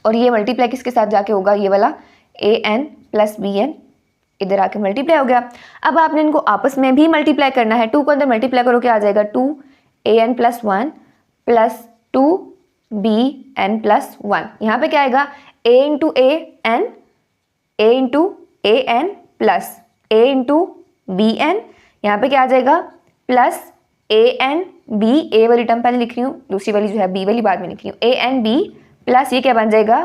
और ये मल्टीप्लाई किसके साथ जाके होगा, ये वाला an + bn इधर आके मल्टीप्लाई हो गया। अब आपने इनको आपस में भी मल्टीप्लाई करना है, 2 को अंदर मल्टीप्लाई करो, क्या आ जाएगा 2an + 1 + 2bn + 1। यहाँ पे क्या आएगा, a × an, a × an plus a × bn, यहाँ पे क्या आ जाएगा प्लस an b, a वाली टर्म पहले लिख रही हूँ, दूसरी वाली जो है b वाली बाद में लिख रही हूँ, an b प्लस ये क्या बन जाएगा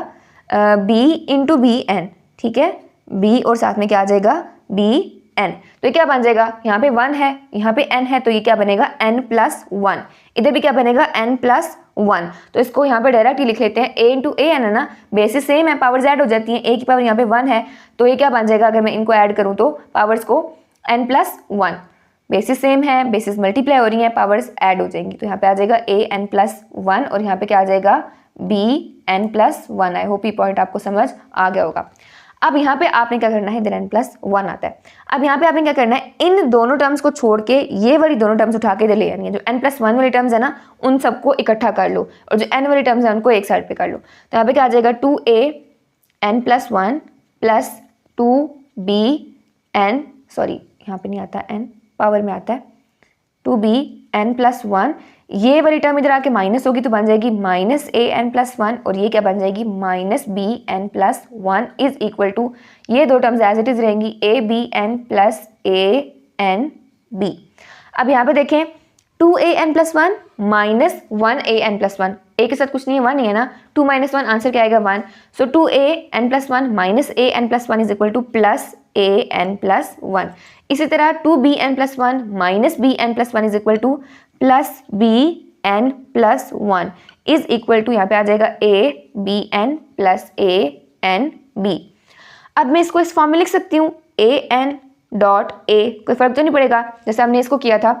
b × bn, ठीक है, b और साथ में क्या आ जाएगा bn। तो ये क्या बन जाएगा, यहाँ पे 1 है, यहाँ पे n है, तो ये क्या बनेगा n + 1, इधर भी क्या बनेगा n + 1। तो इसको यहाँ पे डायरेक्ट ही लिख लेते हैं, a × an है ना, बेसिस सेम है, पावर्स ऐड हो जाती हैं, a की पावर यहाँ पे 1 है, तो ये क्या बन जाएगा, अगर मैं इनको ऐड करूँ तो पावर्स को n + 1, बेसिस सेम है, बेसिस मल्टीप्लाई हो रही हैं, पावर्स ऐड हो जाएंगी, तो यहाँ पे आ जाएगा an + 1 और यहाँ पे क्या आ जाएगा bn + 1। आई होप ये पॉइंट आपको समझ आ गया होगा। अब यहाँ पे आपने क्या करना है, इधर n + 1 आता है। अब यहाँ पे आपने क्या करना है, इन दोनों टर्म्स को छोड़ के ये वाली दोनों टर्म्स उठा के इधर ले आनी है। जो n + 1 वाली टर्म्स है ना, उन सबको इकट्ठा कर लो, और जो n वाली टर्म्स है उनको एक साइड पे कर लो। तो यहाँ पे क्या आ जाएगा 2an + 1 + 2bn, सॉरी यहाँ पे नहीं आता n, पावर में आता है 2bn + 1। ये वाली टर्म इधर आके माइनस होगी तो बन जाएगी -an + 1, और ये क्या बन जाएगी -bn + 1 इज इक्वल टू, ये दो टर्म्स एज इट इज रहेंगी abn + anb। अब यहाँ पे देखें 2an+1 माइनस 1an+1, a के साथ कुछ नहीं है, 1 ही है ना, 2 - 1 आंसर क्या आएगा 1। So 2an+1 minus an+1 is equal to plus an+1। इसी तरह 2bn+1 minus bn+1 is equal to plus bn+1 is equal to यहाँ पे आ जाएगा abn प्लस anb। अब मैं इसको इस फॉर्म में लिख सकती हूँ an डॉट a, कोई फर्क तो नहीं पड़ेगा, जैसे हमने इसको किया था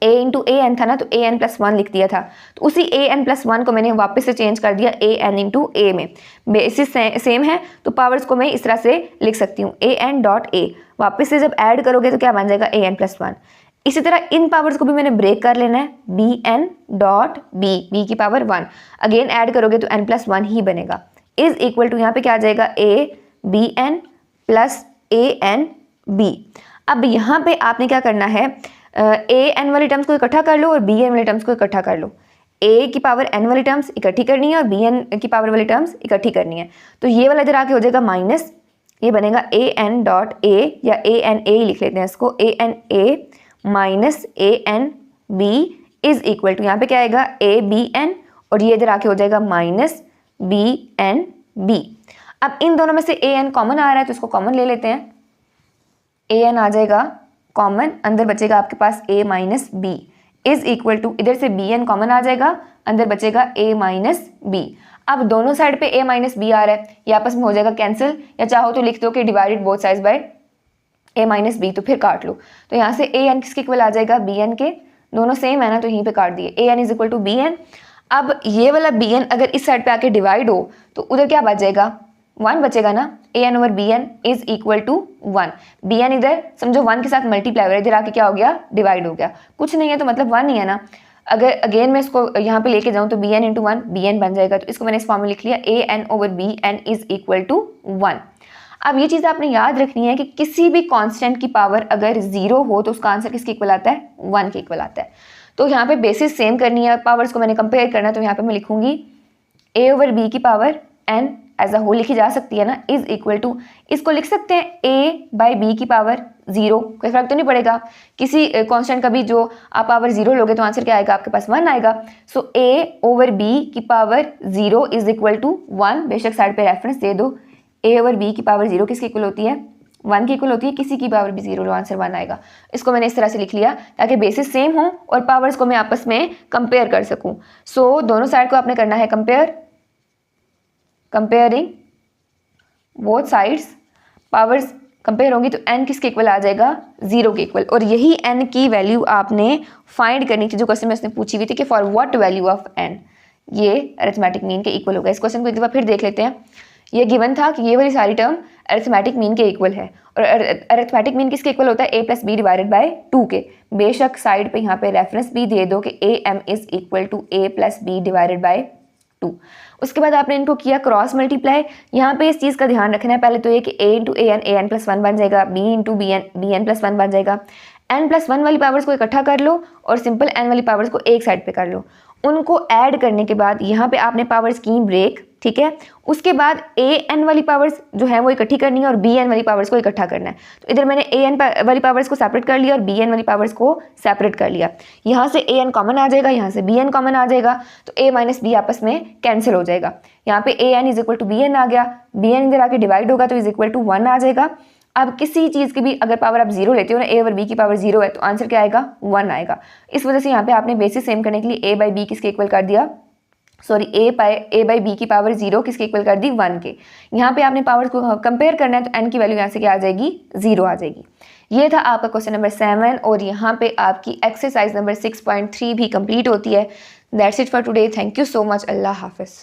a इंटू an था ना, तो an+1 लिख दिया था, तो उसी an+1 को मैंने वापस से चेंज कर दिया an इंटू a में। बेसिस सेम है तो पावर्स को मैं इस तरह से लिख सकती हूँ an डॉट a। वापस से जब ऐड करोगे तो क्या बन जाएगा an+1। इसी तरह इन पावर्स को भी मैंने ब्रेक कर लेना है, bn डॉट b की पावर 1, अगेन ऐड करोगे तो n+1 ही बनेगा, इज इक्वल टू यहाँ पे क्या आ जाएगा abn प्लस anb। अब यहाँ पे आपने क्या करना है, an वाली टर्म्स को इकट्ठा कर लो और bn वाली टर्म्स को इकट्ठा कर लो। a की पावर n वाली टर्म्स इकट्ठी करनी है और bn की पावर वाली टर्म्स इकट्ठी करनी है, तो ये वाला इधर आके हो जाएगा माइनस, ये बनेगा an डॉट a या ana लिख लेते हैं इसको, ana minus anb is equal to यहाँ पे क्या आएगा abn और ये इधर आके हो जाएगा माइनस bnb। अब इन दोनों में से an कॉमन आ रहा है तो इसको कॉमन ले लेते हैं, an आ जाएगा कॉमन, अंदर बचेगा आपके पास a minus b is equal to, इधर से bn कॉमन आ जाएगा, अंदर बचेगा a माइनस b। अब दोनों साइड पे a माइनस b आ रहा है, ये आपस में हो जाएगा कैंसिल, या चाहो तो लिख दो कि divided both sides by a minus b, तो फिर काट लो, तो यहाँ से an किसके इक्वल आ जाएगा bn के, दोनों सेम है ना तो यहीं पे काट दिए, an is equal to bn। अब ये वाला bn अगर इस साइड पे आके डिवाइड हो तो उधर क्या बच जाएगा, 1 बचेगा ना, an over bn is equal to 1। bn इधर समझो 1 के साथ मल्टीप्लाई हो रहा है, इधर आके क्या हो गया, डिवाइड हो गया, कुछ नहीं है तो मतलब 1 ही है ना। अगर अगेन मैं इसको यहाँ पे लेके जाऊँ तो bn इंटू 1 bn बन जाएगा, तो इसको मैंने इस फॉर्म में लिख लिया an over bn is equal to 1। अब ये चीज़ आपने याद रखनी है कि किसी भी कांस्टेंट की पावर अगर 0 हो तो उसका आंसर किसके इक्वल आता है, 1 के इक्वल आता है। तो यहाँ पे बेसिस सेम करनी है, पावर्स को मैंने कंपेयर करना है, तो यहाँ पे मैं लिखूंगी a ओवर b की power n as a whole लिखी जा सकती है ना, इज इक्वल टू, इसको लिख सकते हैं a बाई b की पावर 0, कोई फर्क तो नहीं पड़ेगा, किसी कांस्टेंट का भी जो आप पावर 0 लोगे तो आंसर क्या आएगा आपके पास 1 आएगा। सो a ओवर b की पावर 0 इज इक्वल टू 1, बेशक साइड पे रेफरेंस दे दो, a ओवर b की पावर 0 किसकी इक्वल होती है, 1 की इक्वल होती है, किसी की पावर भी 0 लो आंसर 1 आएगा। इसको मैंने इस तरह से लिख लिया ताकि बेसिस सेम हो और पावर्स को मैं आपस में कंपेयर कर सकूं। सो दोनों साइड को आपने करना है compare, comparing both sides, powers compare होंगी तो n किसके इक्वल आ जाएगा, 0 के इक्वल, और यही n की वैल्यू आपने फाइंड करनी थी जो क्वेश्चन में उसने पूछी हुई थी कि for what value of n ये अरिथमेटिक मीन के इक्वल होगा। इस क्वेश्चन को एक दफ़ा फिर देख लेते हैं। ये गिवन था कि ये वाली सारी टर्म अरिथमेटिक मीन के इक्वल है, और अरिथमेटिक मीन किसके इक्वल होता है, a plus B divided by 2 के। बेशक साइड पे यहाँ पे रेफरेंस भी दे दो कि am is equal to a plus B divided by 2। उसके बाद आपने इनको किया क्रॉस मल्टीप्लाई। यहाँ पे इस चीज़ का ध्यान रखना है, पहले तो ये कि a इंटू an प्लस 1 बन जाएगा, b इंटू bn प्लस 1 बन जाएगा। n प्लस 1 वाली पावर्स को इकट्ठा कर लो और सिंपल n वाली पावर्स को एक साइड पे कर लो। उनको ऐड करने के बाद यहाँ पे आपने पावर्स की ब्रेक, ठीक है। उसके बाद an वाली पावर्स जो है वो इकट्ठी करनी है और bn वाली पावर्स को इकट्ठा करना है। तो इधर मैंने an वाली पावर्स को सेपरेट कर लिया और bn वाली पावर्स को सेपरेट कर लिया। यहाँ से an कॉमन आ जाएगा, यहाँ से bn कॉमन आ जाएगा, तो a माइनस b आपस में कैंसिल हो जाएगा। यहाँ पे an is equal to bn आ गया, bn इधर आके डिवाइड होगा तो इज इक्वल टू 1 आ जाएगा। अब किसी चीज़ की भी अगर पावर आप 0 लेते हो ना, a ओवर b की पावर 0 है तो आंसर क्या आएगा, 1 आएगा। इस वजह से यहाँ पे आपने बेसिस सेम करने के लिए a बाई b किसके इक्वल कर दिया, सॉरी a बाई b की पावर 0 किसके इक्वल कर दी, 1 के। यहाँ पे आपने पावर्स को कंपेयर करना है तो n की वैल्यू यहाँ से क्या आ जाएगी, 0 आ जाएगी। ये था आपका क्वेश्चन नंबर 7 और यहाँ पे आपकी एक्सरसाइज नंबर 6.3 भी कंप्लीट होती है। That's it for today, thank you so much, अल्लाह हाफिज़।